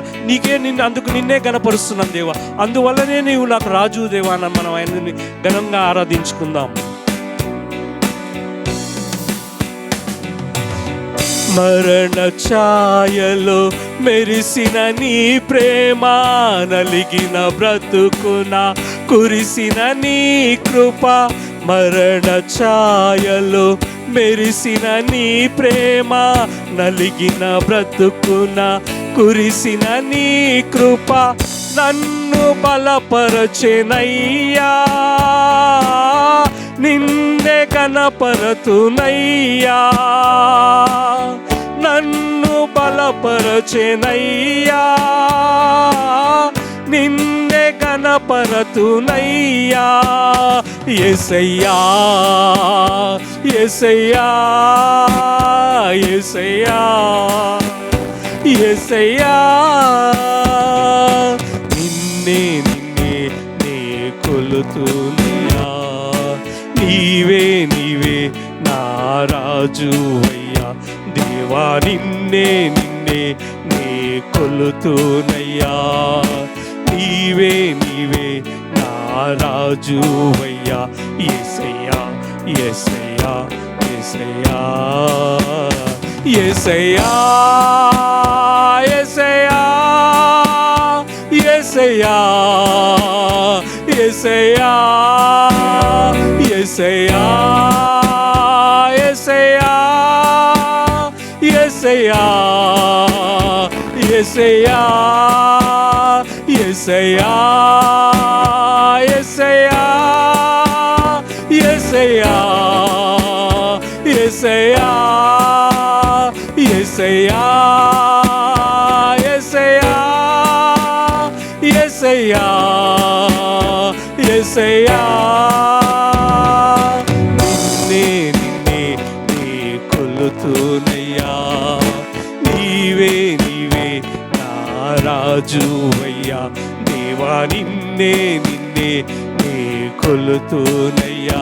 అందుకు నిన్నే ఘనపరుస్తున్నాను దేవా. అందువల్లనే నీవు నాకు రాజు దేవా అని మనం ఆయనని ఘనంగా ఆరాధించుకుందాం. మరణ ఛాయలో మెరిసిన నీ ప్రేమ, నలిగిన బ్రతుకున కురిసిన నీ కృప. మరణ ఛాయలో మెరిసిన నీ ప్రేమ, నలిగిన బ్రతుకున కురిసిన నీ కృప. నన్ను బలపరచెనయ్యా, నిన్నే కనపరతునయ్యా, నన్ను బలపరచెనయ్యా, నిన్నే కనపరతునయ్యా. యేసయ్యా, యేసయ్యా, యేసయ్యా, యేసయ్యా. నిన్నే నిన్నే నే కొలుతునయ్యా, నీవే నీవే నా రాజువయ్యా. దేవా, నిన్నే నిన్నే నే కొలుతునయ్యా, నీవే నీవే నా రాజువయ్యా. యేసయ్యా, యేసయ్యా, యేసయ్యా, యేసయ్యా, యేసయ్యా, యేసయ్యా, యేసయ్యా, యేసయ్యా, యేసయ్యా, యేసయ్యా, యేసయ్యా, యేసయ్యా, యేసయ్యా, యేసయ్యా, యేసయ్యా, యేసయ్యా, యేసయ్యా, యేసయ్యా. నిన్నే నిన్నే నే కొలుతునయ్యా, నీవే నీవే నా రాజువయ్యా. దేవా, నిన్నే నిన్నే నే కొలుతునయ్యా,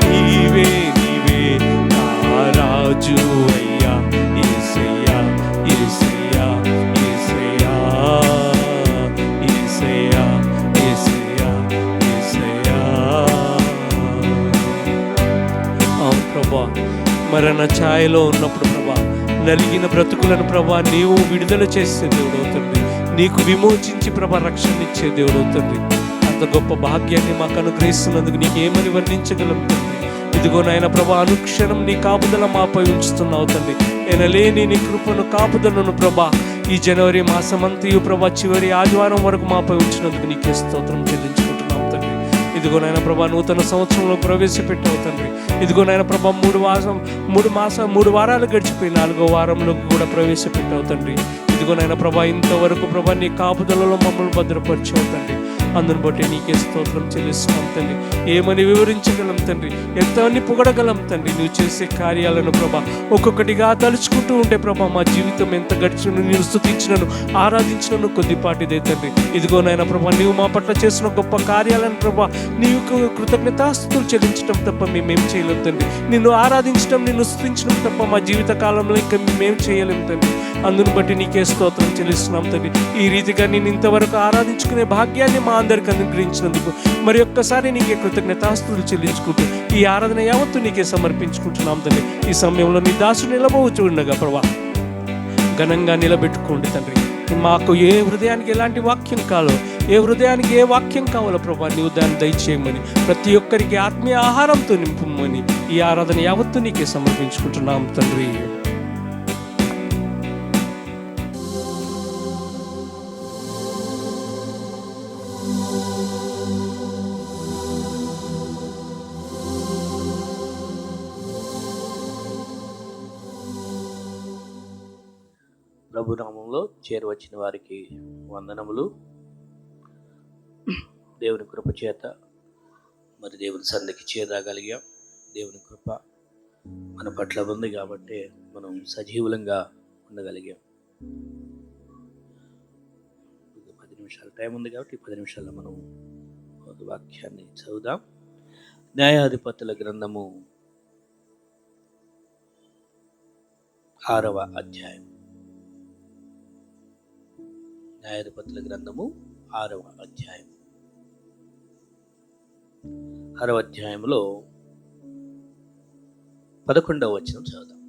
నీవే నీవే నా రాజువయ్యా. యేసయ్యా, యేసయ్యా, యేసయ్యా, యేసయ్యా. ఛాయలో ఉన్నప్పుడు ప్రభా, నలిగిన బ్రతుకులను ప్రభా నీవు విడుదల చేసే దేవుడు అవుతుంది. నీకు విమోచించి ప్రభా రక్షణ ఇచ్చే దేవుడు అవుతుంది. అంత గొప్ప భాగ్యాన్ని మాకు అనుగ్రహిస్తున్నందుకు నీకేమని వర్ణించగలం తండ్రి. ఇదిగో నాయన ప్రభా, అనుక్షణం నీ కాపుదల మాపై ఉంచుతున్నావు తండ్రి. ఎనలేని నీ కృపను కాపుదలను ప్రభా ఈ జనవరి మాసమంతయు ప్రభా చివరి ఆదివారం వరకు మాపై ఉంచినందుకు నీకే స్తోత్రం చెల్లించుకుంటున్నాం తండ్రి. ఇదిగో నాయన ప్రభా, నూతన సంవత్సరంలో ప్రవేశపెట్టావు తండ్రి. ఇదిగో నాయన ప్రభా, 3 వారాలు గడిచిపోయి 4వ వారంలో కూడా ప్రవేశపెట్టావు తండ్రి. ఇదిగో నాయన ప్రభా, ఇంతవరకు ప్రభా నీ కాపుదలలో మమ్మల్ని భద్రపరిచావు తండ్రి. అందును బట్టి నీకే స్తోత్రం చెల్లిస్తున్నాం తండ్రి. ఏమని వివరించగలం తండ్రి, ఎంతని పొగడగలం తండ్రి. నువ్వు చేసే కార్యాలను ప్రభా ఒక్కొక్కటిగా తలుచుకుంటూ ఉంటే ప్రభా మా జీవితం ఎంత గడిచినను, నేను స్తుతించినను, ఆరాధించినను కొద్దిపాటిదే తండ్రి. ఇదిగో నాయన ప్రభా, నీవు మా పట్ల చేసిన గొప్ప కార్యాలను ప్రభా నీకు కృతజ్ఞతాస్తుతులు చెల్లించడం తప్ప మేమేం చేయలేం తండ్రి. నిన్ను ఆరాధించడం, నిన్ను స్తుతించడం తప్ప మా జీవిత కాలంలో ఇంకా మేమేం చేయలేం తండ్రి. అందును బట్టి నీకే స్తోత్రం చెల్లిస్తున్నాం తండ్రి. ఈ రీతిగా నేను ఇంతవరకు ఆరాధించుకునే భాగ్యాన్ని మా అందరికి అనుగ్రహించినందుకు మరి ఒక్కసారి నీకే కృతజ్ఞతాస్తుతులు చెల్లించుకుంటూ ఈ ఆరాధన యావత్తు నీకే సమర్పించుకుంటున్నాం తండ్రి. ఈ సమయంలో నీ దాసుడు నిలబోచు ఉండగా ప్రభా ఘనంగా నిలబెట్టుకోండి తండ్రి. మాకు ఏ హృదయానికి ఎలాంటి వాక్యం కావాలో, ఏ హృదయానికి ఏ వాక్యం కావాలో ప్రభా నీవు దాన్ని దయచేయమని, ప్రతి ఒక్కరికి ఆత్మీయ ఆహారంతో నింపమని ఈ ఆరాధన యావత్తు నీకే సమర్పించుకుంటున్నాం తండ్రి. ప్రభునామంలో చేరువచ్చిన వారికి వందనములు. దేవుని కృప చేత మరి దేవుని సన్నిధికి చేరగలిగాం. దేవుని కృప మన పట్ల ఉంది కాబట్టి మనం సజీవులంగా ఉండగలిగాం. 10 నిమిషాల టైం ఉంది కాబట్టి 10 నిమిషాల్లో మనం ఒక వాక్యాన్ని చదువుదాం. న్యాయాధిపతుల గ్రంథము 6వ అధ్యాయం. న్యాయాధిపతుల గ్రంథము 6వ అధ్యాయం. 6వ అధ్యాయంలో 11వ వచనం చదువుదాం.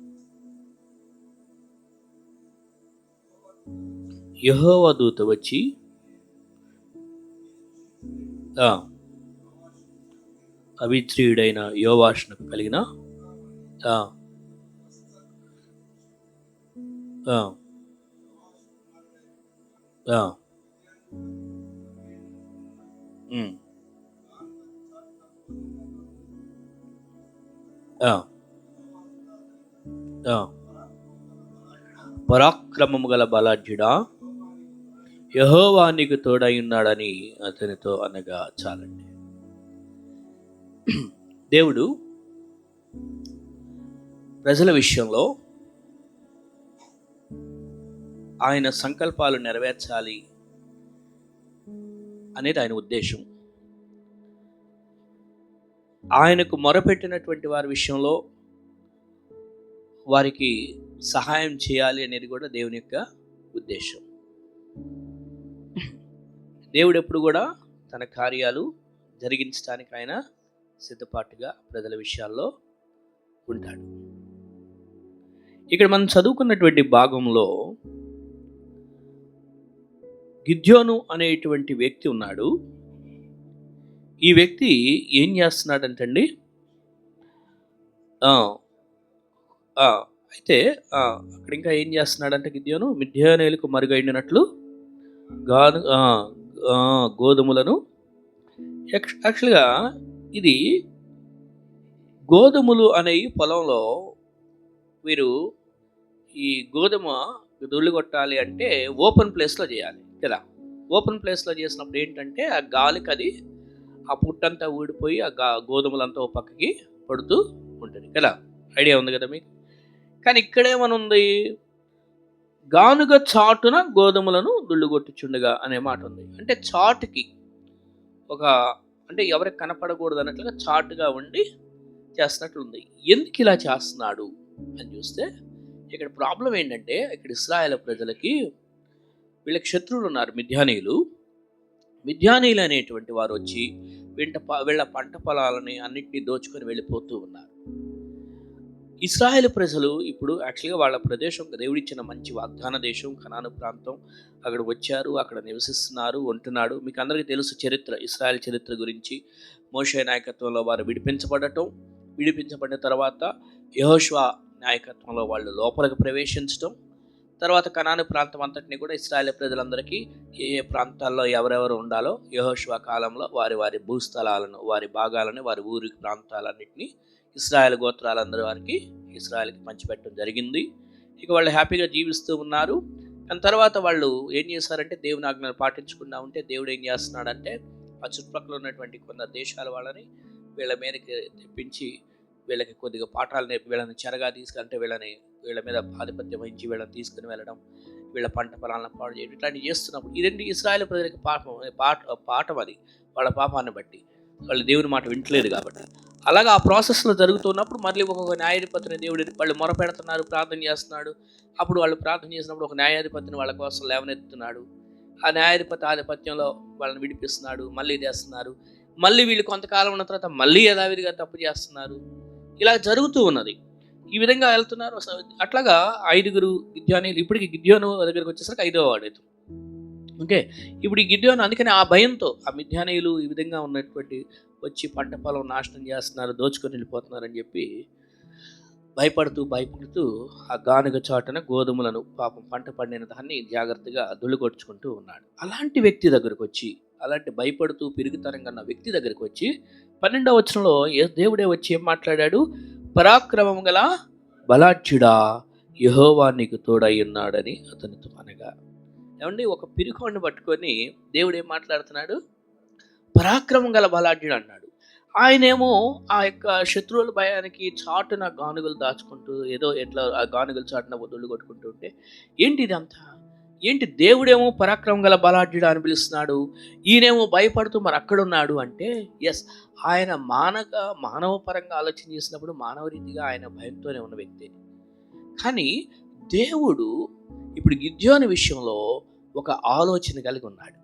యెహోవా దూత వచ్చి అవిత్రీయుడైన యోవాషునకు కలిగిన పరాక్రమము గల బలాఢ్యుడా, యెహోవా నీకు తోడై ఉన్నాడని అతనితో అనగా చాలండి. దేవుడు ప్రజల విషయంలో ఆయన సంకల్పాలు నెరవేర్చాలి అనేది ఆయన ఉద్దేశం. ఆయనకు మొరపెట్టినటువంటి వారి విషయంలో వారికి సహాయం చేయాలి అనేది కూడా దేవుని యొక్క ఉద్దేశం. దేవుడు ఎప్పుడు కూడా తన కార్యాలు జరిగించడానికి ఆయన సిద్ధపాటుగా ప్రజల విషయాల్లో ఉంటాడు. ఇక్కడ మనం చదువుకున్నటువంటి భాగంలో గిద్యోను అనేటువంటి వ్యక్తి ఉన్నాడు. ఈ వ్యక్తి ఏం చేస్తున్నాడంటండి, అయితే అక్కడ ఇంకా ఏం చేస్తున్నాడంటే గిద్యోను మిద్యానీయులకు మరుగైనట్లు గోధుమలను, యాక్చువల్గా ఇది గోధుమలు అనేవి పొలంలో వీరు ఈ గోధుమ దొల్లు కొట్టాలి అంటే ఓపెన్ ప్లేస్లో చేయాలి కదా. ఓపెన్ ప్లేస్లో చేసినప్పుడు ఏంటంటే ఆ గాలికి అది ఆ పుట్టంతా ఊడిపోయి ఆ గోధుమలంతా ఓ పక్కకి పడుతూ ఉంటుంది కదా. ఐడియా ఉంది కదా మీకు. కానీ ఇక్కడేమనుంది, గానుగ చాటున గోధుమలను దుళ్ళుగొట్టుచుండగా అనే మాట ఉంది. అంటే చాటుకి అంటే ఎవరికి కనపడకూడదు అన్నట్లుగా చాటుగా ఉండి చేస్తున్నట్లుంది. ఎందుకు ఇలా చేస్తున్నాడు అని చూస్తే ఇక్కడ ప్రాబ్లం ఏంటంటే, ఇక్కడ ఇశ్రాయేలు ప్రజలకి వీళ్ళకి శత్రువులు ఉన్నారు, మిద్యానీయులు. మిద్యానీయులు అనేటువంటి వారు వచ్చి వీళ్ళ పంట పొలాలని అన్నిటినీ దోచుకొని వెళ్ళిపోతూ ఉన్నారు. ఇశ్రాయేలు ప్రజలు ఇప్పుడు యాక్చువల్గా వాళ్ళ ప్రదేశం దేవుడిచ్చిన మంచి వాగ్దాన దేశం కనాను ప్రాంతం, అక్కడ వచ్చారు, అక్కడ నివసిస్తున్నారు, ఉంటున్నాడు. మీకు అందరికీ తెలుసు చరిత్ర, ఇశ్రాయేల్ చరిత్ర గురించి. మోషే నాయకత్వంలో వారు విడిపించబడిన తర్వాత యెహోషువ నాయకత్వంలో వాళ్ళు లోపలికి ప్రవేశించడం, తర్వాత కనాను ప్రాంతం అంతటిని కూడా ఇశ్రాయేల్ ప్రజలందరికీ ఏ ఏ ప్రాంతాల్లో ఎవరెవరు ఉండాలో యెహోషువ కాలంలో వారి వారి భూస్థలాలను, వారి భాగాలను, వారి ఊరి ప్రాంతాలన్నింటినీ ఇశ్రాయేల్ గోత్రాలందరి వారికి ఇశ్రాయేల్కి పంచిపెట్టడం జరిగింది. ఇక వాళ్ళు హ్యాపీగా జీవిస్తూ ఉన్నారు. దాని తర్వాత వాళ్ళు ఏం చేశారంటే దేవుని ఆజ్ఞలు పాటించకుండా ఉంటే దేవుడు ఏం చేస్తున్నాడంటే ఆ చుట్టుపక్కల ఉన్నటువంటి కొందరు దేశాల వాళ్ళని వీళ్ళ మీదకి తెప్పించి వీళ్ళకి కొద్దిగా పాఠాలు నేర్పి వీళ్ళని చెరగా తీసుకుంటే వీళ్ళ మీద ఆధిపత్యం వహించి వీళ్ళని తీసుకుని వెళ్ళడం, వీళ్ళ పంట పొలాలను పాడు చేయడం, ఇట్లాంటివి చేస్తున్నప్పుడు ఇదేంటి ఇశ్రాయేల్ ప్రజలకి పాఠం అది వాళ్ళ పాపాన్ని బట్టి. వాళ్ళు దేవుని మాట వింటలేదు కాబట్టి. అలాగా ఆ ప్రాసెస్లో జరుగుతున్నప్పుడు మళ్ళీ ఒక్కొక్క న్యాయాధిపతిని దేవుడు వాళ్ళు మొరపెడుతున్నారు, ప్రార్థన చేస్తున్నాడు. అప్పుడు వాళ్ళు ప్రార్థన చేసినప్పుడు ఒక న్యాయాధిపతిని వాళ్ళ కోసం లేవనెత్తుతున్నాడు. ఆ న్యాయాధిపతి ఆధిపత్యంలో వాళ్ళని విడిపిస్తున్నాడు, మళ్ళీ చేస్తున్నారు. మళ్ళీ వీళ్ళు కొంతకాలం ఉన్న తర్వాత మళ్ళీ యథావిధిగా తప్పు చేస్తున్నారు. ఇలా జరుగుతూ ఉన్నది. ఈ విధంగా వెళ్తున్నారు. అట్లాగా 5 గిద్యోనీలు, ఇప్పటికి గిద్యోను దగ్గరికి వచ్చేసరికి 5వ వాడు. ఓకే, ఇప్పుడు ఈ గిద్యోను అందుకని ఆ భయంతో ఆ మిద్యానీయులు ఈ విధంగా ఉన్నటువంటి వచ్చి పంట పొలం నాశనం చేస్తున్నారు, దోచుకొని వెళ్ళిపోతున్నారని చెప్పి భయపడుతూ ఆ గానుగ చాటున గోధుమలను పాపం పంట పండిన దాన్ని జాగ్రత్తగా దుళ్ళుకొట్టుకుంటూ ఉన్నాడు. అలాంటి వ్యక్తి దగ్గరకు వచ్చి, అలాంటి భయపడుతూ పిరుగుతనంగా ఉన్న వ్యక్తి దగ్గరకు వచ్చి 12వ వచనంలో దేవుడే వచ్చి ఏం మాట్లాడాడు? పరాక్రమం గల బలాఢ్యుడా, యెహోవా నీకు తోడై ఉన్నాడని అతనితో అనగా. ఏమండి, ఒక పిరికోడిని పట్టుకొని దేవుడు ఏం మాట్లాడుతున్నాడు? పరాక్రమం గల బలాఢ్యుడు అన్నాడు. ఆయనేమో ఆ యొక్క శత్రువుల భయానికి చాటున గానుగలు దాచుకుంటూ ఏదో ఎట్లా ఆ గానుగలు చాటున వదులు కొట్టుకుంటూ ఉంటే ఏంటి ఇదంతా? ఏంటి దేవుడేమో పరాక్రమం గల బలాఢ్యుడు అని పిలుస్తున్నాడు, ఈయనేమో భయపడుతూ మరి అక్కడున్నాడు అంటే ఎస్, ఆయన మానవ పరంగా ఆలోచన చేసినప్పుడు మానవ రీతిగా ఆయన భయంతోనే ఉన్న వ్యక్తి. కానీ దేవుడు ఇప్పుడు గిద్యోని విషయంలో ఒక ఆలోచన కలిగి ఉన్నాడు.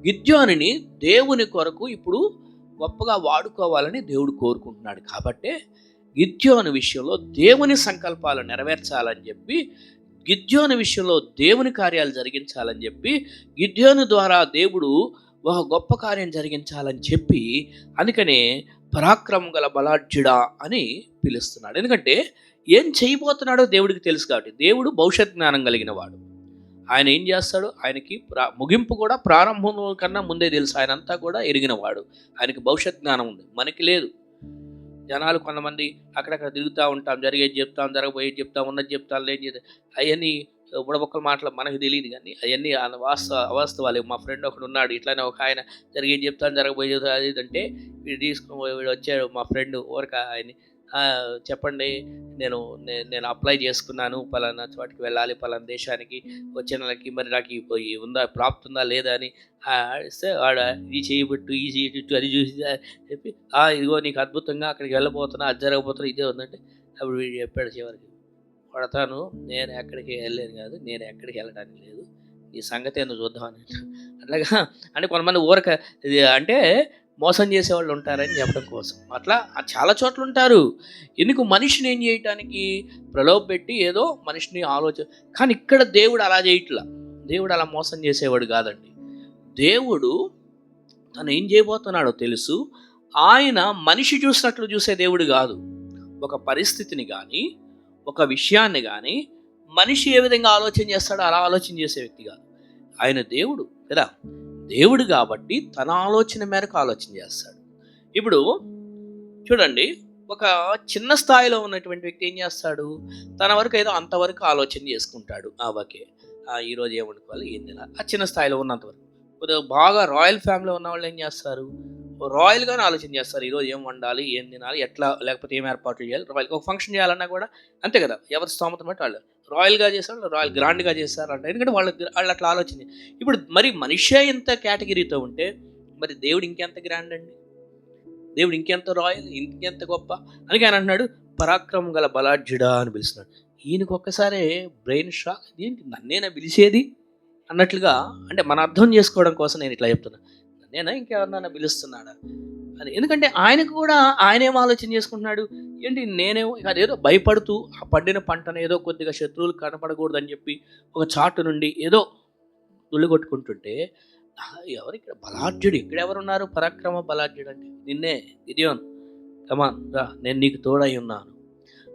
గిద్యోనిని దేవుని కొరకు ఇప్పుడు గొప్పగా వాడుకోవాలని దేవుడు కోరుకుంటున్నాడు. కాబట్టి గిద్యోని విషయంలో దేవుని సంకల్పాలు నెరవేర్చాలని చెప్పి, గిద్యోని విషయంలో దేవుని కార్యాలు జరిగించాలని చెప్పి, గిద్యోని ద్వారా దేవుడు ఒక గొప్ప కార్యం జరిగించాలని చెప్పి అందుకనే పరాక్రమం గల బలాఢ్యుడా అని పిలుస్తున్నాడు. ఎందుకంటే ఏం చేయబోతున్నాడో దేవుడికి తెలుసు కాబట్టి. దేవుడు భవిష్యత్ జ్ఞానం కలిగిన వాడు. ఆయన ఏం చేస్తాడు, ఆయనకి ముగింపు కూడా ప్రారంభం కన్నా ముందే తెలుసు. ఆయన అంతా కూడా ఎరిగినవాడు. ఆయనకి భవిష్యత్ జ్ఞానం ఉంది, మనకి లేదు. జనాలు కొంతమంది అక్కడక్కడ తిరుగుతూ ఉంటాం, జరిగేది చెప్తాం, జరగబోయేది చెప్తాం, ఉన్నది చెప్తాం, లేని చెప్తాం. అవన్నీ బుడబొక్కల మాటలు మనకు తెలియదు, కానీ అవన్నీ అవాస్తవాలు. మా ఫ్రెండ్ ఒకడు ఉన్నాడు, ఇట్లానే ఒక ఆయన జరిగేది చెప్తాను, జరగబోయేది అది అంటే వీడు వచ్చాడు మా ఫ్రెండ్ ఊరక ఆయన, చెప్పండి నేను అప్లై చేసుకున్నాను, పలానా చోటికి వెళ్ళాలి, పలానా దేశానికి వచ్చే నెలకి, మరి నాకు ఉందా ప్రాప్తి ఉందా లేదా అని ఇస్తే వాడు ఇది చేయబట్టు ఈ చేయబట్టు అది చూసి చెప్పి ఇదిగో నీకు అద్భుతంగా అక్కడికి వెళ్ళబోతున్నా, అది జరగబోతున్నా, ఇదే ఉందంటే అప్పుడు వీడు చెప్పాడు చివరికి, కొడతాను, నేను ఎక్కడికి వెళ్ళలేను కాదు, నేను ఎక్కడికి వెళ్ళడానికి లేదు, ఈ సంగతి ఎందుకు చూద్దామని. అట్లాగా అంటే కొంతమంది ఊరక అంటే మోసం చేసేవాళ్ళు ఉంటారని చెప్పడం కోసం అట్లా చాలా చోట్ల ఉంటారు. ఎందుకు? మనిషిని ఏం చేయటానికి ప్రలోభ పెట్టి ఏదో మనిషిని ఆలోచన. కానీ ఇక్కడ దేవుడు అలా చేయట్లా. దేవుడు అలా మోసం చేసేవాడు కాదండి. దేవుడు తను ఏం చేయబోతున్నాడో తెలుసు. ఆయన మనిషి చూసినట్లు చూసే దేవుడు కాదు. ఒక పరిస్థితిని కానీ ఒక విషయాన్ని కానీ మనిషి ఏ విధంగా ఆలోచన చేస్తాడో అలా ఆలోచన చేసే వ్యక్తి కాదు. ఆయన దేవుడు కదా, దేవుడు కాబట్టి తన ఆలోచన మేరకు ఆలోచన చేస్తాడు. ఇప్పుడు చూడండి, ఒక చిన్న స్థాయిలో ఉన్నటువంటి వ్యక్తి ఏం చేస్తాడు, తన వరకు ఏదో అంతవరకు ఆలోచన చేసుకుంటాడు. ఓకే, ఈరోజు ఏం వండుకోవాలి, ఏం తినాలి, ఆ చిన్న స్థాయిలో ఉన్నంతవరకు. కొద్దిగా బాగా రాయల్ ఫ్యామిలీలో ఉన్న వాళ్ళు ఏం చేస్తారు, రాయల్గానే ఆలోచన చేస్తారు. ఈరోజు ఏం వండాలి, ఏం తినాలి, ఎట్లా, లేకపోతే ఏం ఏర్పాట్లు చేయాలి. రాయల్గా ఒక ఫంక్షన్ చేయాలన్నా కూడా అంతే కదా, ఎవరి స్తోమత బట్టి వాళ్ళు రాయల్గా చేస్తారు, రాయల్ గ్రాండ్గా చేస్తారంట. ఎందుకంటే వాళ్ళు అట్లా ఆలోచన. ఇప్పుడు మరి మనిషే ఇంత కేటగిరీతో ఉంటే మరి దేవుడు ఇంకెంత గ్రాండ్ అండి, దేవుడు ఇంకెంత రాయల్, ఇంకెంత గొప్ప. అందుకే ఆయన అంటున్నాడు పరాక్రమం గల బలాఢ్యుడా అని పిలుస్తున్నాడు. ఈయనకు ఒక్కసారి బ్రెయిన్ షాక్, ఏంటి నన్నేనా పిలిచేది అన్నట్లుగా. అంటే మన అర్థం చేసుకోవడం కోసం నేను ఇట్లా చెప్తున్నా, నన్నేనా ఇంకెవరినైనా పిలుస్తున్నాడా అని. ఎందుకంటే ఆయనకు కూడా ఆయన ఏం ఆలోచన చేసుకుంటున్నాడు, ఏంటి నేనేమో అదేదో భయపడుతూ ఆ పండిన పంటను ఏదో కొద్దిగా శత్రువులు కనపడకూడదని చెప్పి ఒక చాటు నుండి ఏదో దుళ్ళు కొట్టుకుంటుంటే ఎవరు ఇక్కడ బలాఢ్యుడు, ఇక్కడ ఎవరున్నారు పరాక్రమ బలాఢ్యుడు అంటే నిన్నే గిద్యోన్, కమాన్ రా నేను నీకు తోడై ఉన్నాను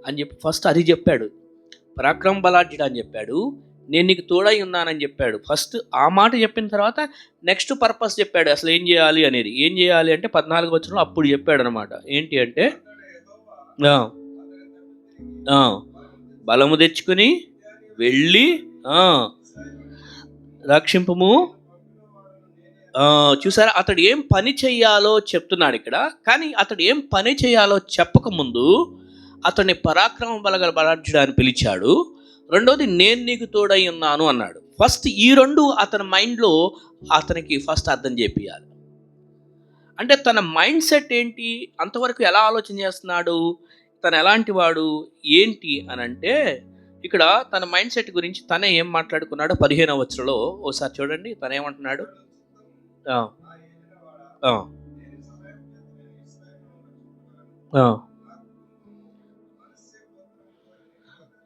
అని చెప్పి ఫస్ట్ అది చెప్పాడు. పరాక్రమ బలాఢ్యుడు అని చెప్పాడు, నేను నీకు తోడై ఉన్నానని చెప్పాడు. ఫస్ట్ ఆ మాట చెప్పిన తర్వాత నెక్స్ట్ పర్పస్ చెప్పాడు, అసలు ఏం చేయాలి అనేది. ఏం చేయాలి అంటే 14 వచనంలో అప్పుడు చెప్పాడు అనమాట. ఏంటి అంటే బలము తెచ్చుకుని వెళ్ళి రక్షింపము. చూసారా, అతడు ఏం పని చెయ్యాలో చెప్తున్నాడు ఇక్కడ. కానీ అతడు ఏం పని చేయాలో చెప్పకముందు అతన్ని పరాక్రమ బలాఢ్యుడు అని పిలిచాడు. రెండోది నేను నీకు తోడై ఉన్నాను అన్నాడు. ఫస్ట్ ఈ రెండు అతని మైండ్లో అతనికి ఫస్ట్ అర్థం చేపియాలి. అంటే తన మైండ్ సెట్ ఏంటి, అంతవరకు ఎలా ఆలోచన చేస్తున్నాడు, తను ఎలాంటి వాడు ఏంటి అని అంటే ఇక్కడ తన మైండ్ సెట్ గురించి తనే ఏం మాట్లాడుకున్నాడో 15వ వచనంలో ఒకసారి చూడండి. తనేమంటున్నాడు,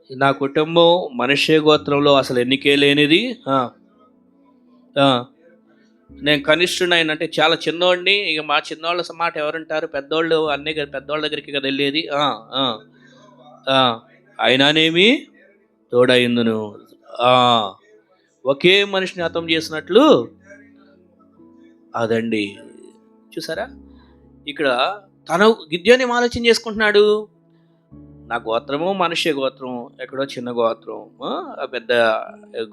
నా కుటుంబం మనుష్య గోత్రంలో అసలు ఎన్నికే లేనిది, నేను కనిష్ఠునైనా అంటే చాలా చిన్నోడిని, ఇక మా చిన్నోళ్ళ మాట ఎవరంటారు, పెద్దోళ్ళు అన్నీ పెద్దోళ్ళ దగ్గరికి కదా వెళ్ళేది. అయినానేమి తోడైందును, ఒకే మనిషిని హతం చేసినట్లు. అదండి చూసారా, ఇక్కడ తను గిద్యోని ఆలోచన చేసుకుంటున్నాడు. నా గోత్రము మనుష్య గోత్రం, ఎక్కడో చిన్న గోత్రం, పెద్ద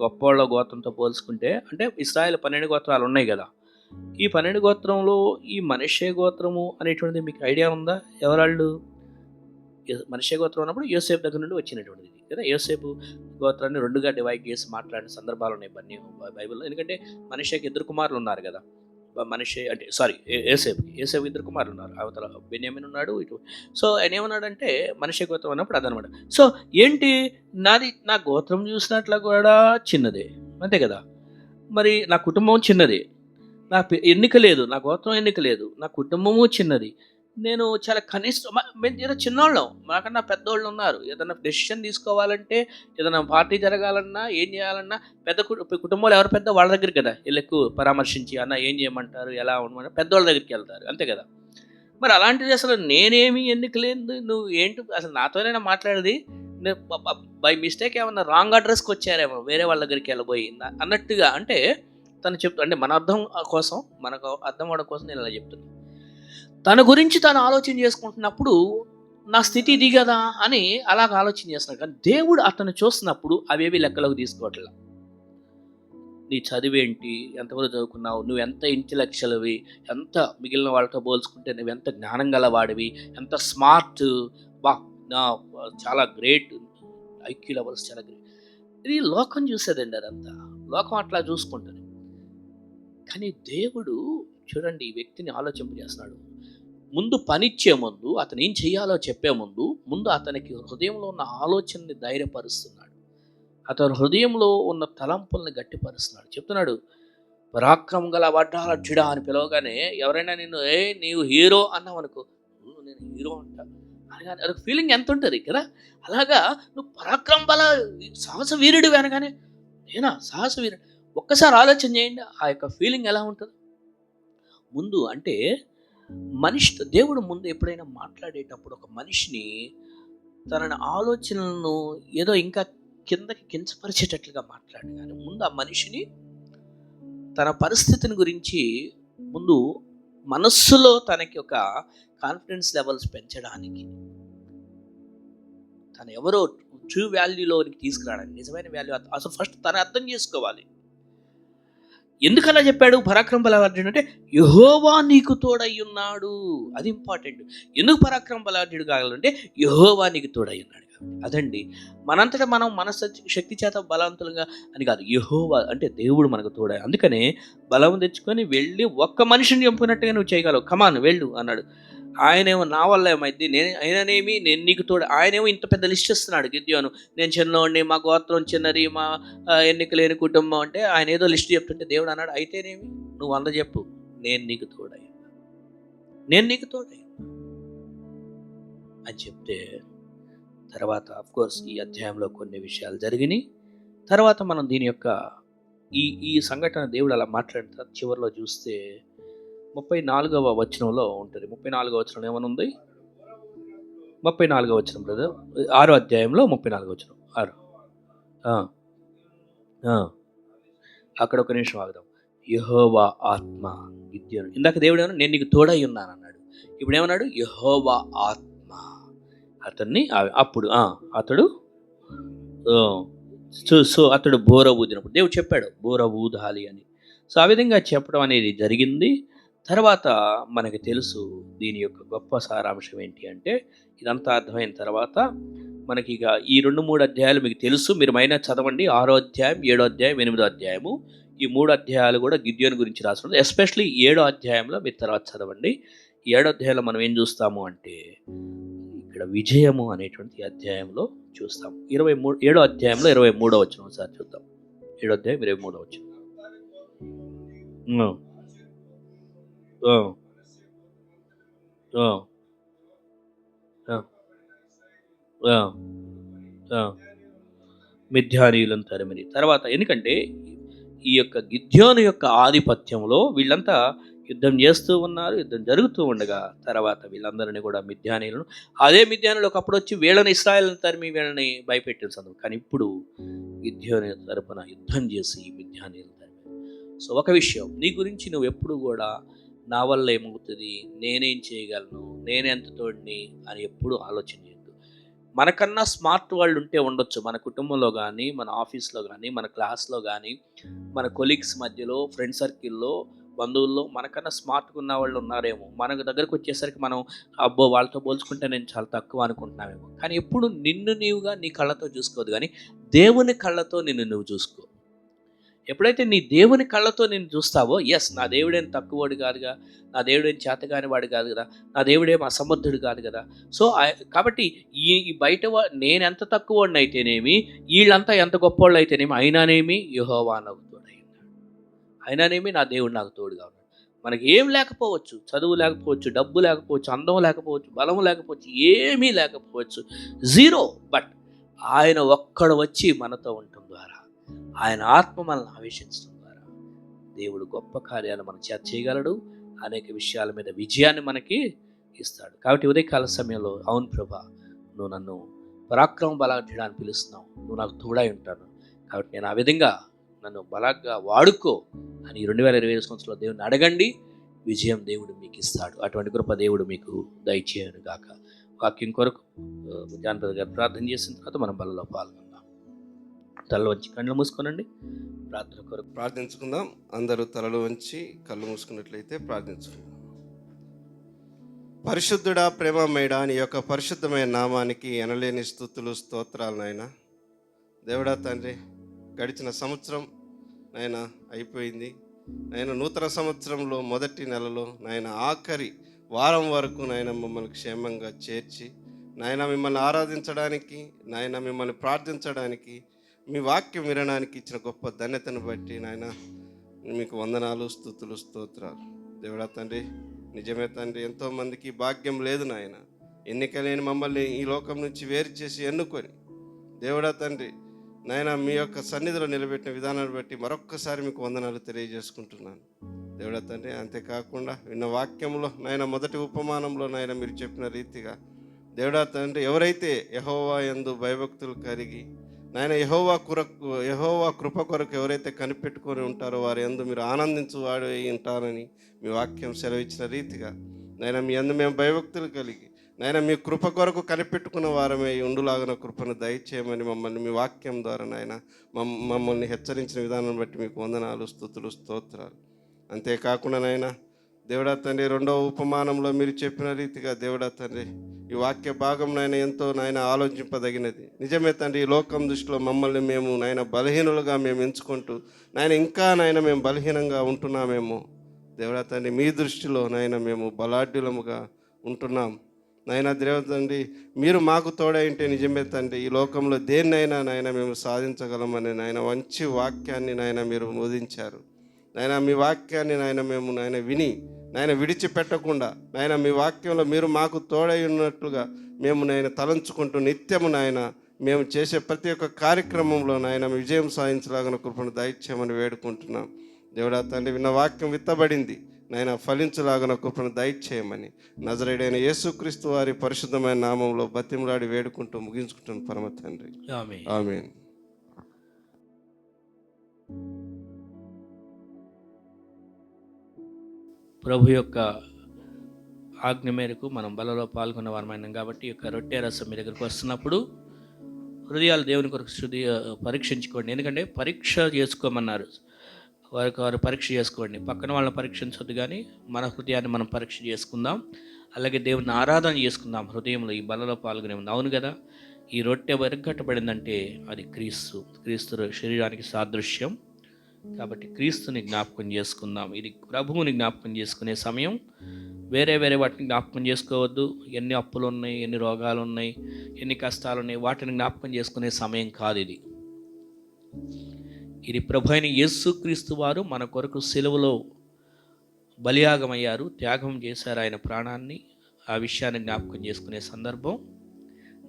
గొప్పవాళ్ళ గోత్రంతో పోల్చుకుంటే, అంటే ఇశ్రాయేల్ 12 గోత్రాలు ఉన్నాయి కదా, ఈ 12 గోత్రంలో ఈ మనుష్య గోత్రము అనేటువంటిది మీకు ఐడియా ఉందా? ఎవరాళ్ళు? మనుష్య గోత్రం ఉన్నప్పుడు యోసేపు దగ్గర నుండి వచ్చినటువంటిది కదా. యోసేపు గోత్రాన్ని 2గా డివైడ్ చేసి మాట్లాడిన సందర్భాలు ఉన్నాయి బైబిల్లో. ఎందుకంటే మనుష్యకి 2 కుమారులు ఉన్నారు కదా. మనిషి అంటే ఏసేపు 2 కుమారులు ఉన్నారు. అవతల బెన్యామీన్ ఉన్నాడు, ఇటు. సో ఆయన ఏమన్నాడంటే మనిషి గోత్రం అన్నప్పుడు అదనమాట. సో ఏంటి, నా గోత్రం చూసినట్లు కూడా చిన్నదే, అంతే కదా. మరి నా కుటుంబం చిన్నది, నా ఎన్నిక లేదు, నా గోత్రం ఎన్నిక లేదు, నా కుటుంబము చిన్నది, నేను చాలా కనిష్టం. మేము ఏదో చిన్నోళ్ళం, మాకన్నా పెద్దోళ్ళు ఉన్నారు. ఏదైనా డెసిషన్ తీసుకోవాలంటే, ఏదైనా పార్టీ జరగాలన్నా, ఏం చేయాలన్నా పెద్ద కుటుంబాలు ఎవరు పెద్ద వాళ్ళ దగ్గరికి కదా ఎక్కువ పరామర్శించి, అన్న ఏం చేయమంటారు, ఎలా ఉండమంటారు, పెద్దవాళ్ళ దగ్గరికి వెళ్తారు, అంతే కదా. మరి అలాంటిది అసలు నేనేమి ఎన్నిక లేదు, నువ్వు ఏంటి అసలు నాతోనైనా మాట్లాడేది, బై మిస్టేక్ ఏమన్నా రాంగ్ అడ్రస్కి వచ్చారేమో, వేరే వాళ్ళ దగ్గరికి వెళ్ళబోయి అన్నట్టుగా. అంటే తను చెప్తా, అంటే మన అర్థం కోసం, మనకు అర్థం అవడం కోసం నేను ఇలా చెప్తున్నాను. తన గురించి తను ఆలోచన చేసుకుంటున్నప్పుడు నా స్థితి ఇది కదా అని అలాగ ఆలోచన చేస్తున్నాడు. కానీ దేవుడు అతను చూస్తున్నప్పుడు అవేవి లెక్కలోకి తీసుకోవట్లే. నీ చదివేంటి, ఎంతవరకు చదువుకున్నావు, నువ్వు ఎంత ఇంటెలెక్చువల్వి, ఎంత మిగిలిన వాళ్ళతో పోల్చుకుంటే నువ్వు ఎంత జ్ఞానం గలవాడివి, ఎంత స్మార్ట్, చాలా గ్రేట్, ఐక్యూ లెవెల్స్ చాలా గ్రేట్. ఇది లోకం చూసేదండి, అదంతా లోకం అట్లా చూసుకుంటుంది. కానీ దేవుడు చూడండి ఈ వ్యక్తిని ఆలోచింపజేస్తున్నాడు. ముందు పనిచ్చే ముందు, అతను ఏం చేయాలో చెప్పే ముందు అతనికి హృదయంలో ఉన్న ఆలోచనని ధైర్యపరుస్తున్నాడు. అతను హృదయంలో ఉన్న తలంపుల్ని గట్టిపరుస్తున్నాడు. చెప్తున్నాడు, పరాక్రమం గల బలాఢ్యుడా అని పిలవగానే ఎవరైనా నిన్ను నీవు హీరో అన్నావు అనుకో, నేను హీరో అంటా అనగానే అదొక ఫీలింగ్ ఎంత ఉంటుంది కదా. అలాగా నువ్వు పరాక్రమ బల సాహస వీరుడివి అనగానే నేనా సాహస వీరుడు, ఒక్కసారి ఆలోచన చేయండి ఆ యొక్క ఫీలింగ్ ఎలా ఉంటుంది. ముందు అంటే మనిషితో దేవుడు ముందు ఎప్పుడైనా మాట్లాడేటప్పుడు ఒక మనిషిని తన ఆలోచనలను ఏదో ఇంకా కిందకి కించపరిచేటట్లుగా మాట్లాడు. కానీ ముందు ఆ మనిషిని తన పరిస్థితిని గురించి ముందు మనస్సులో తనకి ఒక కాన్ఫిడెన్స్ లెవెల్స్ పెంచడానికి, తను ఎవరో ట్రూ వాల్యూలోనికి తీసుకురావడానికి, నిజమైన వాల్యూ అసలు ఫస్ట్ తను అర్థం చేసుకోవాలి. ఎందుకలా చెప్పాడు పరాక్రమ బలాఢ్యుడు అంటే, యెహోవా నీకు తోడై ఉన్నాడు, అది ఇంపార్టెంట్. ఎందుకు పరాక్రమ బలాఢ్యుడు కావాలంటే యెహోవా నీకు తోడై ఉన్నాడు. అదండి, మనంతటా మనం మన శక్తి చేత బలవంతులుగా అని కాదు, యెహోవా అంటే దేవుడు మనకు తోడై. అందుకనే బలం తెచ్చుకొని వెళ్ళి ఒక్క మనిషిని చంపినట్టుగా నువ్వు చేయగలవు, కమాన్ వెళ్ళు అన్నాడు. ఆయనేమో నా వల్ల ఏమైంది, ఆయననేమి నేను నీకు తోడు. ఆయనేమో ఇంత పెద్ద లిస్ట్ ఇస్తున్నాడు గిద్యోను, నేను చిన్నోడిని, మా గోత్రం చిన్నది, మా ఎన్నిక లేని కుటుంబం అంటే ఆయన ఏదో లిస్ట్ చెప్తుంటే దేవుడు అన్నాడు, అయితేనేమి నువ్వు 100 చెప్పు, నేను నీకు తోడై. అని చెప్తే, తర్వాత కోర్స్ ఈ అధ్యాయంలో కొన్ని విషయాలు జరిగినాయి. తర్వాత మనం దీని యొక్క ఈ ఈ సంఘటన దేవుడు అలా మాట్లాడిన తర్వాత చివరిలో చూస్తే 34వ వచనంలో ఉంటుంది. 34వ వచనం ఏమనుంది? 34వ వచనం బ్రదర్, 6వ అధ్యాయంలో 34వ వచనం 6. ఆ, ఆ. అక్కడ ఒక నిమిషం ఆగుదాం. యెహోవా ఆత్మ గిద్యోను, ఇందాక దేవుడు ఏమన్నా నేను నీకు తోడై ఉన్నాను అన్నాడు. ఇప్పుడు ఏమన్నాడు? యెహోవా ఆత్మ అతన్ని అప్పుడు అతడు సో అతడు బోర ఊదినప్పుడు దేవుడు చెప్పాడు బోర ఊదాలి అని. సో ఆ విధంగా చెప్పడం అనేది జరిగింది. తర్వాత మనకి తెలుసు దీని యొక్క గొప్ప సారాంశం ఏంటి అంటే, ఇదంతా అర్థమైన తర్వాత మనకి ఇక ఈ 2-3 అధ్యాయాలు మీకు తెలుసు, మీరు మైనా చదవండి. 6వ అధ్యాయం, 7వ అధ్యాయం, 8వ అధ్యాయము, ఈ 3 అధ్యాయాలు కూడా గిద్యోను గురించి రాసుకుంది. ఎస్పెషలీ 7వ అధ్యాయంలో మీరు తర్వాత చదవండి. ఈ 7వ అధ్యాయంలో మనం ఏం చూస్తాము అంటే, ఇక్కడ విజయము అనేటువంటి అధ్యాయంలో చూస్తాం. 7వ అధ్యాయంలో 23వ వచనం ఒకసారి చూద్దాం. 7వ అధ్యాయం 23వ వచనం. మిథ్యానీయులను తరిమిరి. తర్వాత ఎందుకంటే ఈ యొక్క గిద్యోను యొక్క ఆధిపత్యంలో వీళ్ళంతా యుద్ధం చేస్తూ ఉన్నారు. యుద్ధం జరుగుతూ ఉండగా తర్వాత వీళ్ళందరినీ కూడా మిథ్యానీయులను, అదే మిథ్యానులు ఒకప్పుడు వచ్చి వీళ్ళని ఇశ్రాయేలును తరిమి వీళ్ళని భయపెట్టిన సందర్భం. కానీ ఇప్పుడు గిద్యోను తరపున యుద్ధం చేసి మిథ్యానీయులను తరిమి. సో ఒక విషయం, నీ గురించి నువ్వు ఎప్పుడు కూడా నా వల్ల ఏమవుతుంది, నేనేం చేయగలను, నేనెంత తోడిని అని ఎప్పుడు ఆలోచన చేయొద్దు. మనకన్నా స్మార్ట్ వాళ్ళు ఉంటే ఉండొచ్చు, మన కుటుంబంలో కానీ, మన ఆఫీస్లో కానీ, మన క్లాస్లో కానీ, మన కొలీగ్స్ మధ్యలో, ఫ్రెండ్ సర్కిల్లో, బంధువుల్లో మనకన్నా స్మార్ట్గా ఉన్న వాళ్ళు ఉన్నారేమో. మన దగ్గరకు వచ్చేసరికి మనం అబ్బో వాళ్ళతో పోల్చుకుంటే నేను చాలా తక్కువ అనుకుంటున్నామేమో. కానీ ఎప్పుడు నిన్ను నీవుగా నీ కళ్ళతో చూసుకోవద్దు, కానీ దేవుని కళ్ళతో నిన్ను నువ్వు చూసుకో. ఎప్పుడైతే నీ దేవుని కళ్ళతో నేను చూస్తావో, ఎస్ నా దేవుడేం తక్కువవాడు కాదుగా, నా దేవుడేం చేతగాని వాడు కాదు కదా, నా దేవుడేం అసమర్థుడు కాదు కదా. సో కాబట్టి ఈ బయట నేను ఎంత తక్కువవాడిని అయితేనేమి, వీళ్ళంతా ఎంత గొప్పవాళ్ళు అయితేనేమి, అయినానేమి యెహోవా నాకు తోడై ఉన్నాడు, అయినానేమి నా దేవుడు నాకు తోడుగా ఉన్నాడు. మనకి ఏం లేకపోవచ్చు, చదువు లేకపోవచ్చు, డబ్బు లేకపోవచ్చు, అందం లేకపోవచ్చు, బలం లేకపోవచ్చు, ఏమీ లేకపోవచ్చు, జీరో. బట్ ఆయన ఒక్కడు వచ్చి మనతో ఉండటం ద్వారా, ఆయన ఆత్మ మనల్ని ఆవేశించడం ద్వారా దేవుడు గొప్ప కార్యాలు మన చేత చేయగలడు. అనేక విషయాల మీద విజయాన్ని మనకి ఇస్తాడు. కాబట్టి ఉదయకాల సమయంలో, అవును ప్రభా, నువ్వు నన్ను పరాక్రమ బలాఢ్యుడా అని పిలుస్తున్నావు, నువ్వు నాకు తోడై ఉంటాను, కాబట్టి నేను ఆ విధంగా నన్ను బలంగా వాడుకో అని 2020 సంవత్సరంలో దేవుడిని అడగండి. విజయం దేవుడు మీకు ఇస్తాడు. అటువంటి కృప దేవుడు మీకు దయచేయను గాక. వాక్యం కొరకు జానపద గారు ప్రార్థన చేసిన తర్వాత మనం బలలో పాల్గొందాం. తల వంచి కళ్ళు మూసుకోనండి, ప్రార్థన కొరకు ప్రార్థించుకుందాం. అందరూ తలలు వంచి కళ్ళు మూసుకున్నట్లయితే ప్రార్థించుకుందాం. పరిశుద్ధుడా, ప్రేమమేడా, నీ యొక్క పరిశుద్ధమైన నామానికి ఎనలేని స్తుతులు, స్తోత్రాలు నాయన. దేవుడా తండ్రి, గడిచిన సంవత్సరం నాయన అయిపోయింది నాయన. నూతన సంవత్సరంలో మొదటి నెలలో నాయన ఆఖరి వారం వరకు నాయన మమ్మల్ని క్షేమంగా చేర్చి నాయన మిమ్మల్ని ఆరాధించడానికి, నాయన మిమ్మల్ని ప్రార్థించడానికి, మీ వాక్యం వినడానికి ఇచ్చిన గొప్ప ధన్యతను బట్టి నాయన మీకు వందనాలు, స్తుతులు, స్తోత్రాలు. దేవుడా తండ్రి, నిజమే తండ్రి, ఎంతోమందికి భాగ్యం లేదు నాయన. ఎన్నిక లేని మమ్మల్ని ఈ లోకం నుంచి వేరు చేసి ఎన్నుకొని దేవుడా తండ్రి నాయన మీ యొక్క సన్నిధిలో నిలబెట్టిన విధానాన్ని బట్టి మరొక్కసారి మీకు వందనాలు తెలియజేసుకుంటున్నాను. దేవుడా తండ్రి, అంతేకాకుండా విన్న వాక్యంలో నాయన మొదటి ఉపమానంలో నాయన మీరు చెప్పిన రీతిగా దేవుడా తండ్రి, ఎవరైతే యెహోవా యందు భయభక్తులు కలిగి నాయన యెహోవా కృప కొరకు ఎవరైతే కనిపెట్టుకొని ఉంటారో వారి యందు మీరు ఆనందించువాడు అయి ఉంటారని మీ వాక్యం సెలవిచ్చిన రీతిగా నాయన మీ యందు మేము భయభక్తులు కలిగి నాయన మీ కృప కొరకు కనిపెట్టుకున్న వారమే ఉండులాగిన కృపను దయచేయమని మమ్మల్ని మీ వాక్యం ద్వారా నాయన మమ్మల్ని హెచ్చరించిన విధానం బట్టి మీకు వందనాలు, స్తుతులు, స్తోత్రాలు. అంతేకాకుండా నాయన దేవుడా తండ్రి, 2వ ఉపమానంలో మీరు చెప్పిన రీతిగా దేవుడా తండ్రి, ఈ వాక్య భాగం నాయన ఎంతో నాయన ఆలోచింపదగినది. నిజమే తండ్రి, ఈ లోకం దృష్టిలో మమ్మల్ని మేము నాయన బలహీనులుగా మేము ఎంచుకుంటూ నాయన ఇంకా నాయన మేము బలహీనంగా ఉంటున్నామేమో. దేవుడా తండ్రి, మీ దృష్టిలో నాయన మేము బలాఢ్యులముగా ఉంటున్నాం నాయన. దేవుడా తండ్రి, మీరు మాకు తోడై ఉంటే నిజమే తండ్రి, ఈ లోకంలో దేన్నైనా నాయన మేము సాధించగలమని నాయన మంచి వాక్యాన్ని నాయన మీరు బోధించారు నాయన. మీ వాక్యాన్ని నాయన మేము నాయన విని నాయన విడిచిపెట్టకుండా నాయన మీ వాక్యంలో మీరు మాకు తోడై ఉన్నట్లుగా మేము నాయన తలంచుకుంటూ నిత్యము నాయన మేము చేసే ప్రతి ఒక్క కార్యక్రమంలో నాయన విజయం సాధించలాగిన కృపను దయచేయమని వేడుకుంటున్నాం. దేవుడా తండ్రి, విన్న వాక్యం విత్తబడింది నాయన, ఫలించలాగిన కృపను దయచేయమని నజరేయుడైన యేసుక్రీస్తు వారి పరిశుద్ధమైన నామంలో బతిమలాడి వేడుకుంటూ ముగించుకుంటున్నాను పరమ తండ్రి. ఆమేన్. ఆమేన్. ప్రభు యొక్క ఆజ్ఞ మేరకు మనం బలలో పాల్గొన్న వారమైనాం కాబట్టి ఈ యొక్క రొట్టె రసం మీ దగ్గరకు వస్తున్నప్పుడు హృదయాలు దేవుని కొరకు పరీక్షించుకోండి. ఎందుకంటే పరీక్ష చేసుకోమన్నారు. వారు పరీక్ష చేసుకోండి. పక్కన వాళ్ళని పరీక్షించొద్దు, కానీ మన హృదయాన్ని మనం పరీక్ష చేసుకుందాం. అలాగే దేవుని ఆరాధన చేసుకుందాం హృదయంలో ఈ బలలో పాల్గొనే ఉంది. అవును కదా, ఈ రొట్టె వెరగట్టబడిందంటే అది క్రీస్తు శరీరానికి సాదృశ్యం. కాబట్టి క్రీస్తుని జ్ఞాపకం చేసుకుందాం. ఇది ప్రభువుని జ్ఞాపకం చేసుకునే సమయం. వేరే వాటిని జ్ఞాపకం చేసుకోవద్దు. ఎన్ని అప్పులు ఉన్నాయి, ఎన్ని రోగాలు ఉన్నాయి, ఎన్ని కష్టాలు ఉన్నాయి, వాటిని జ్ఞాపకం చేసుకునే సమయం కాదు ఇది. ఇది ప్రభు అయిన యేసుక్రీస్తు వారు మన కొరకు సిలువలో బలియాగమయ్యారు, త్యాగం చేశారు ఆయన ప్రాణాన్ని. ఆ విషయాన్ని జ్ఞాపకం చేసుకునే సందర్భం.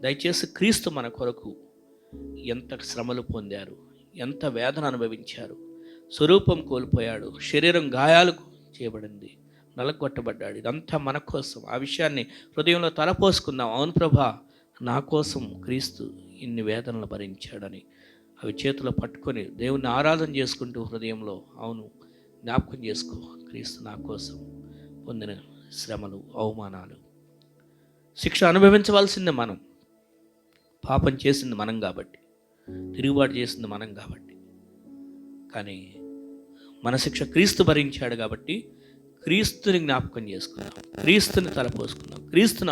దయచేసి క్రీస్తు మన కొరకు ఎంత శ్రమలు పొందారు, ఎంత వేదన అనుభవించారు, స్వరూపం కోల్పోయాడు, శరీరం గాయాలకు చేయబడింది, నలగొట్టబడ్డాడు. ఇదంతా మన కోసం. ఆ విషయాన్ని హృదయంలో తలపోసుకుందాం. అవును ప్రభా, నా కోసం క్రీస్తు ఇన్ని వేదనలు భరించాడని అవి చేతిలో పట్టుకొని దేవుణ్ణి ఆరాధన చేసుకుంటూ హృదయంలో అవును జ్ఞాపకం చేసుకో. క్రీస్తు నా కోసం పొందిన శ్రమలు, అవమానాలు, శిక్ష అనుభవించవలసిందే మనం. పాపం చేసింది మనం కాబట్టి, తిరుగుబాటు చేసింది మనం కాబట్టి, కానీ మన శిక్ష క్రీస్తు భరించాడు కాబట్టి క్రీస్తుని జ్ఞాపకం చేసుకుందాం, క్రీస్తుని తలపోసుకుందాం, క్రీస్తుని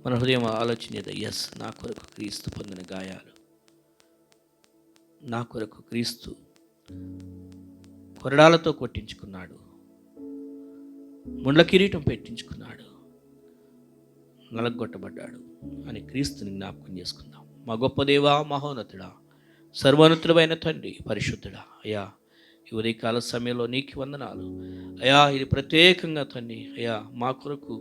మన హృదయం ఆలోచన చేద్దాం. ఎస్, నా కొరకు క్రీస్తు పొందిన గాయాలు, నా కొరకు క్రీస్తు కొరడాలతో కొట్టించుకున్నాడు, ముండ్ల కిరీటం పెట్టించుకున్నాడు, నలగొట్టబడ్డాడు అని క్రీస్తుని జ్ఞాపకం చేసుకుందాం. మా గొప్ప దేవా, మహోన్నతుడా, సర్వోన్నతుడైన తండ్రి, పరిశుద్ధుడా, అయ్యా ఈ ఉదయకాల సమయంలో నీకు వందనాలు అయ్యా. ఇది ప్రత్యేకంగా తండ్రి అయ్యా మా కొరకు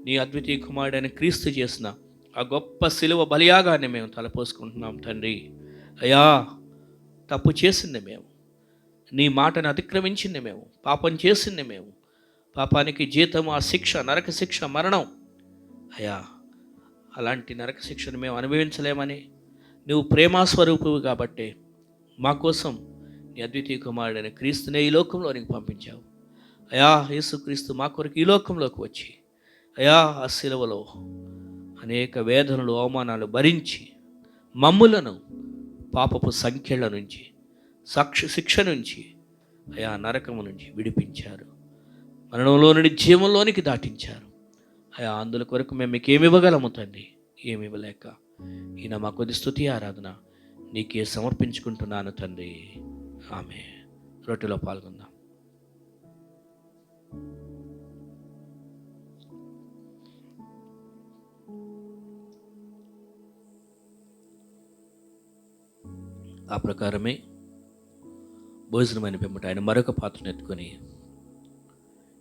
నీ అద్వితీయ కుమారుడైన క్రీస్తు చేసిన ఆ గొప్ప శిలువ బలియాగాన్ని మేము తలపోసుకుంటున్నాం తండ్రి. అయ్యా తప్పు చేసింది మేము, నీ మాటను అతిక్రమించింది మేము, పాపం చేసింది మేము. పాపానికి జీతం ఆ శిక్ష, నరక శిక్ష, మరణం. అయ్యా అలాంటి నరక శిక్షను మేము అనుభవించలేమని నువ్వు ప్రేమాస్వరూపువు కాబట్టి మా కోసం నీ అద్వితీయ కుమారుడైన క్రీస్తునే ఈ లోకంలోనికి పంపించావు. అయా యేసుక్రీస్తు మా కొరకు ఈ లోకంలోకి వచ్చి అయా ఆ శిలువలో అనేక వేదనలు, అవమానాలు భరించి మమ్ములను పాపపు సంఖ్యల నుంచి, శిక్ష నుంచి, అయా నరకము నుంచి విడిపించారు. మరణంలో నుండి జీవంలోనికి దాటించారు. అయా అందుల కొరకు మేము మీకు ఏమి ఇవ్వగలము తండ్రి? ఏమి ఇవ్వలేక ఈయన మా కొద్ది స్తుతి ఆరాధన నీకే సమర్పించుకుంటున్నాను తండ్రి. ఆమె రొట్టెలో పాల్గొందాం. ఆ ప్రకారమే భోజనమైన పిమ్మట ఆయన మరొక పాత్రను ఎత్తుకొని,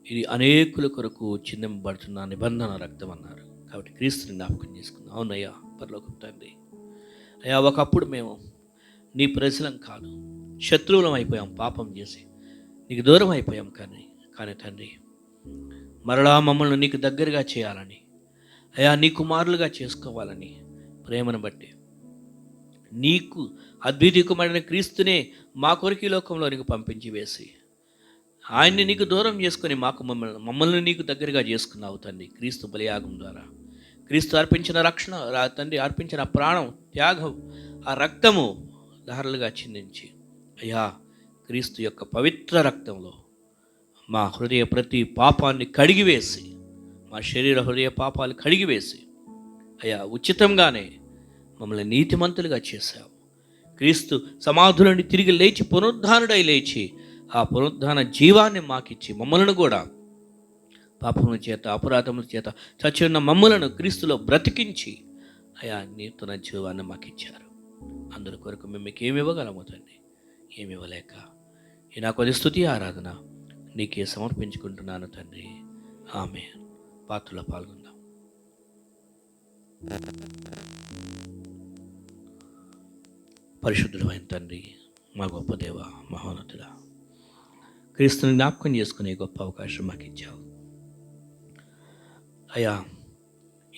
ఇది అనేకుల కొరకు చిందింపబడుతున్న నిబంధన రక్తం అన్నారు. కాబట్టి క్రీస్తుని జ్ఞాపకం చేసుకుందాం. అవునయ్యా పరలోకపు తండ్రి, అయ్యా ఒకప్పుడు మేము నీ ప్రజలం కాదు, శత్రువులం అయిపోయాం, పాపం చేసి నీకు దూరం అయిపోయాం. కానీ తండ్రి మరలా మమ్మల్ని నీకు దగ్గరగా చేయాలని, అయ్యా నీ కుమారులుగా చేసుకోవాలని ప్రేమను బట్టి నీకు అద్వితీయ కుమారుడైన క్రీస్తునే మా కొరకు ఈ లోకంలో నీకు పంపించి వేసి ఆయన్ని నీకు దూరం చేసుకొని మమ్మల్ని నీకు దగ్గరగా చేసుకున్నావు తండ్రి. క్రీస్తు బలియాగం ద్వారా క్రీస్తు అర్పించిన రక్షణ తండ్రి, అర్పించిన ప్రాణం, త్యాగం, ఆ రక్తము ధారలుగా చిందించి అయ్యా క్రీస్తు యొక్క పవిత్ర రక్తంలో మా హృదయ ప్రతి పాపాన్ని కడిగివేసి, మా శరీర హృదయ పాపాలు కడిగివేసి అయ్యా ఉచితంగానే మమ్మల్ని నీతిమంతులుగా చేశావు. క్రీస్తు సమాధుల నుండి తిరిగి లేచి పునరుద్ధానుడై లేచి ఆ పునరుద్ధాన జీవాన్ని మాకిచ్చి మమ్మలను కూడా పాపముల చేత, అపరాధముల చేత చచ్చి ఉన్న మమ్మలను క్రీస్తులో బ్రతికించి అయా నూతన జీవాన్ని మాకిచ్చారు. అందుల కొరకు మేము మీకు ఏమి ఇవ్వగలము తండ్రి? ఏమి ఇవ్వలేక ఈ నా కొద్ది స్తుతి ఆరాధన నీకే సమర్పించుకుంటున్నాను తండ్రి. ఆమె పాత్రలో పాల్గొందాం. పరిశుద్ధుడైన తండ్రి, మా గొప్ప దేవ, మహోన్నతుడా, క్రీస్తుని జ్ఞాపకం చేసుకునే గొప్ప అవకాశం మాకు ఇచ్చావు అయ్యా.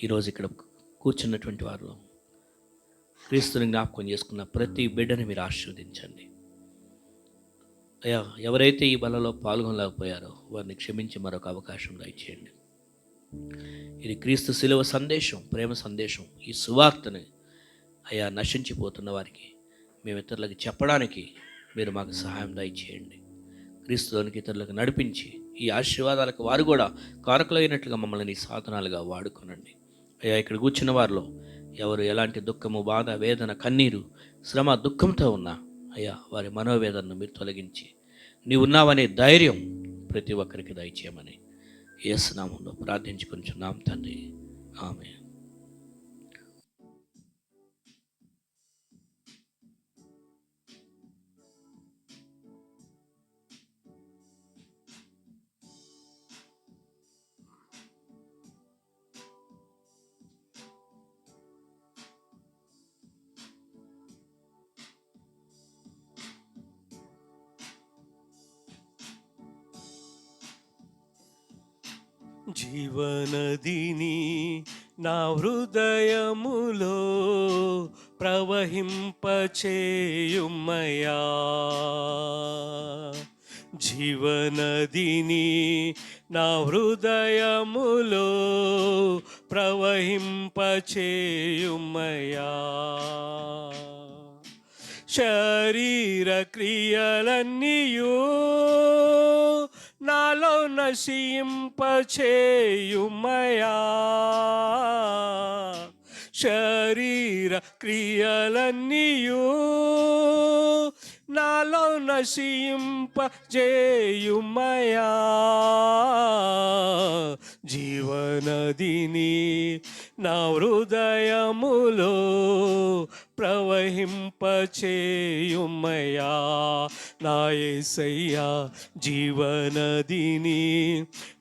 ఈరోజు ఇక్కడ కూర్చున్నటువంటి వారు క్రీస్తుని జ్ఞాపకం చేసుకున్న ప్రతి బిడ్డని మీరు ఆశీర్వదించండి అయ్యా. ఎవరైతే ఈ బలలో పాల్గొనలేకపోయారో వారిని క్షమించి మరొక అవకాశం దయచేయండి. ఇది క్రీస్తు శిలువ సందేశం, ప్రేమ సందేశం. ఈ సువార్తని అయ్యా నశించిపోతున్న వారికి మేము ఇతరులకు చెప్పడానికి మీరు మాకు సహాయం దయచేయండి. క్రీస్తులోనికి ఇతరులకు నడిపించి ఈ ఆశీర్వాదాలకు వారు కూడా కారకులైనట్లుగా మమ్మల్ని సాధనాలుగా వాడుకోనండి అయ్యా. ఇక్కడ కూర్చున్న వారిలో ఎవరు ఎలాంటి దుఃఖము, బాధ, వేదన, కన్నీరు, శ్రమ, దుఃఖంతో ఉన్నా అయ్యా వారి మనోవేదనను మీరు తొలగించి నీవు ఉన్నావనే ధైర్యం ప్రతి ఒక్కరికి దయచేయమని యేసు నామములో ప్రార్థించుకొనిచున్నాం తండ్రి, ఆమేన్. జీవనదిని నా హృదయములో ప్రవహింపచేయుమయ్యా. జీవనదిని నా హృదయములో ప్రవహింపచేయుమయ్యా. శరీర క్రియలన్నీయు నాలో నశింపచేయుమయ్యా. శరీర క్రియలన్నీయు నాలో నశింపచేయుమయ్యా. జీవనదిని నా హృదయములో ప్రవహింపచేయుమయ్యా. నా యేసయ్యా, జీవనదిని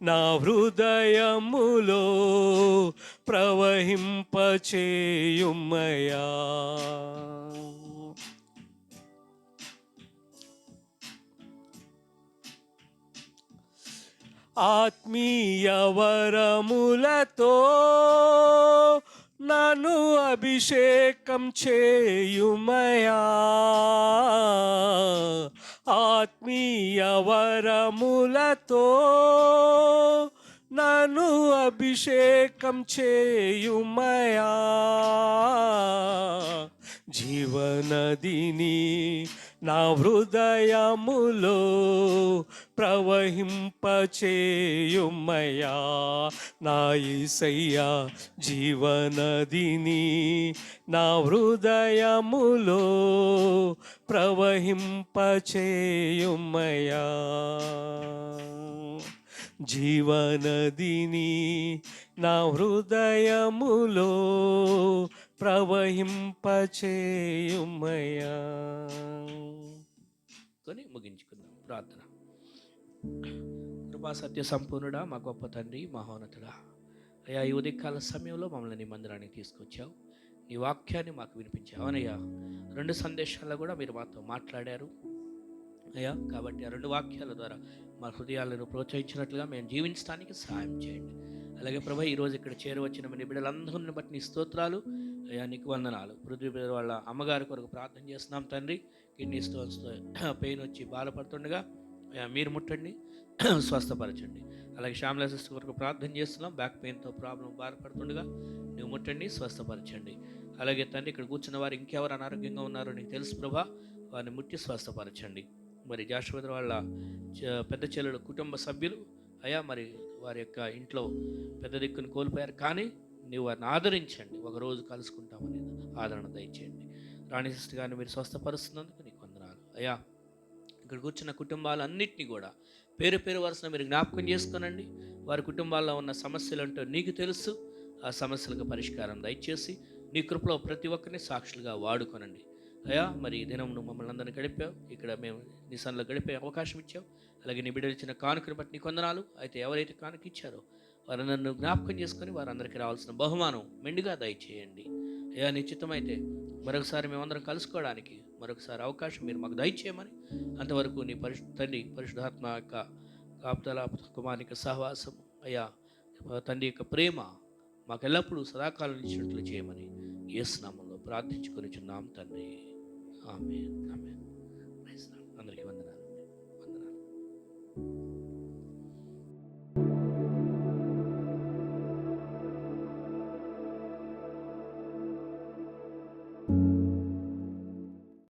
నా హృదయములో ప్రవహింపచేయుమయ్యా. ఆత్మీయ వరములతో నన్ను అభిషేకం చేయుమయ్యా. ఆత్మీయ వరములతో నన్ను అభిషేకం చేయుమయ్యా. జీవనదిని నా హృదయములో ప్రవహింపచేయుమయ్యా. నా యేసయ్యా, జీవనదిని నా హృదయములో ప్రవహింపచేయుమయ్యా. జీవనదిని నా హృదయములో ప్రవహింపచేయుమయ్యా. ముగించుకుందాం ప్రార్థన. కృపా సత్య సంపూర్ణుడా, మా గొప్ప తండ్రి, మహోన్నతుడా, అయ్యా ఈ ఉదయకాల సమయంలో మమ్మల్ని నీ మందిరానికి తీసుకొచ్చావు. నీ వాక్యాన్ని మాకు వినిపించావు. అవునయ్యా, 2 సందేశాల్లో కూడా మీరు మాతో మాట్లాడారు అయ్యా. కాబట్టి ఆ 2 వాక్యాల ద్వారా మా హృదయాలను ప్రోత్సహించినట్లుగా మేము జీవించడానికి సహాయం చేయండి. అలాగే ప్రభా, ఈరోజు ఇక్కడ చేరవచ్చిన మీ బిడ్డలందరిని బట్టి నీ స్తోత్రాలు అయ్యా, నీకు వందనాలు. పృథ్వీ వాళ్ళ అమ్మగారి కొరకు ప్రార్థన చేస్తున్నాం తండ్రి. కిడ్నీ స్టోన్స్తో పెయిన్ వచ్చి బాధపడుతుండగా అయ్యా మీరు ముట్టండి, స్వస్థపరచండి. అలాగే శ్యామల సిస్టర్ కొరకు ప్రార్థన చేస్తున్నాం. బ్యాక్ పెయిన్తో ప్రాబ్లం బాధపడుతుండగా నువ్వు ముట్టండి, స్వస్థపరచండి. అలాగే తండ్రి, ఇక్కడ కూర్చున్న వారు ఇంకెవరు అనారోగ్యంగా ఉన్నారో నీకు తెలుసు ప్రభా, వారిని ముట్టి స్వస్థపరచండి. మరి జాషువా వాళ్ళ పెద్ద చెల్లెలు కుటుంబ సభ్యులు అయ్యా, మరి వారి యొక్క ఇంట్లో పెద్ద దిక్కును కోల్పోయారు, కానీ నువ్వు వారిని ఆదరించండి. ఒకరోజు కలుసుకుంటామని ఆదరణ దయచేయండి. రాణి సిస్టర్ గారిని మీరు స్వస్థపరుస్తున్నందుకు నీకు వందనాలు అయ్యా. ఇక్కడ కూర్చున్న కుటుంబాలన్నింటినీ కూడా పేరు పేరు వరుసన మీరు జ్ఞాపకం చేసుకోనండి. వారి కుటుంబాల్లో ఉన్న సమస్యలు అంటూ నీకు తెలుసు. ఆ సమస్యలకు పరిష్కారం దయచేసి నీ కృపలో ప్రతి ఒక్కరిని సాక్షులుగా వాడుకోనండి అయ్యా. మరి ఈ దినం నువ్వు మమ్మల్ని అందరినీ గడిపావు, ఇక్కడ మేము నీ సన్నిధిలో గడిపే అవకాశం ఇచ్చావు. అలాగే నీ బిడ్డలు ఇచ్చిన కానుకను బట్టి నీకు వందనాలు. అయితే ఎవరైతే కానుక ఇచ్చారో వారు నన్ను జ్ఞాపకం చేసుకొని వారందరికీ రావాల్సిన బహుమానం మెండుగా దయచేయండి. అయ్యా నిశ్చితమైతే మరొకసారి మేమందరం కలుసుకోవడానికి మరొకసారి అవకాశం మీరు మాకు దయచేయమని, అంతవరకు నీ తండ్రి పరిశుద్ధాత్మ యొక్క కాపుదల, కుమారుని యొక్క సహవాసం, అయ్యా తండ్రి యొక్క ప్రేమ మాకు ఎల్లప్పుడూ సదాకాలం ఇచ్చినట్లు చేయమని యేసు నామములో ప్రార్థించుకొనిచున్నాం తండ్రి. ఆమేన్. ఆమేన్.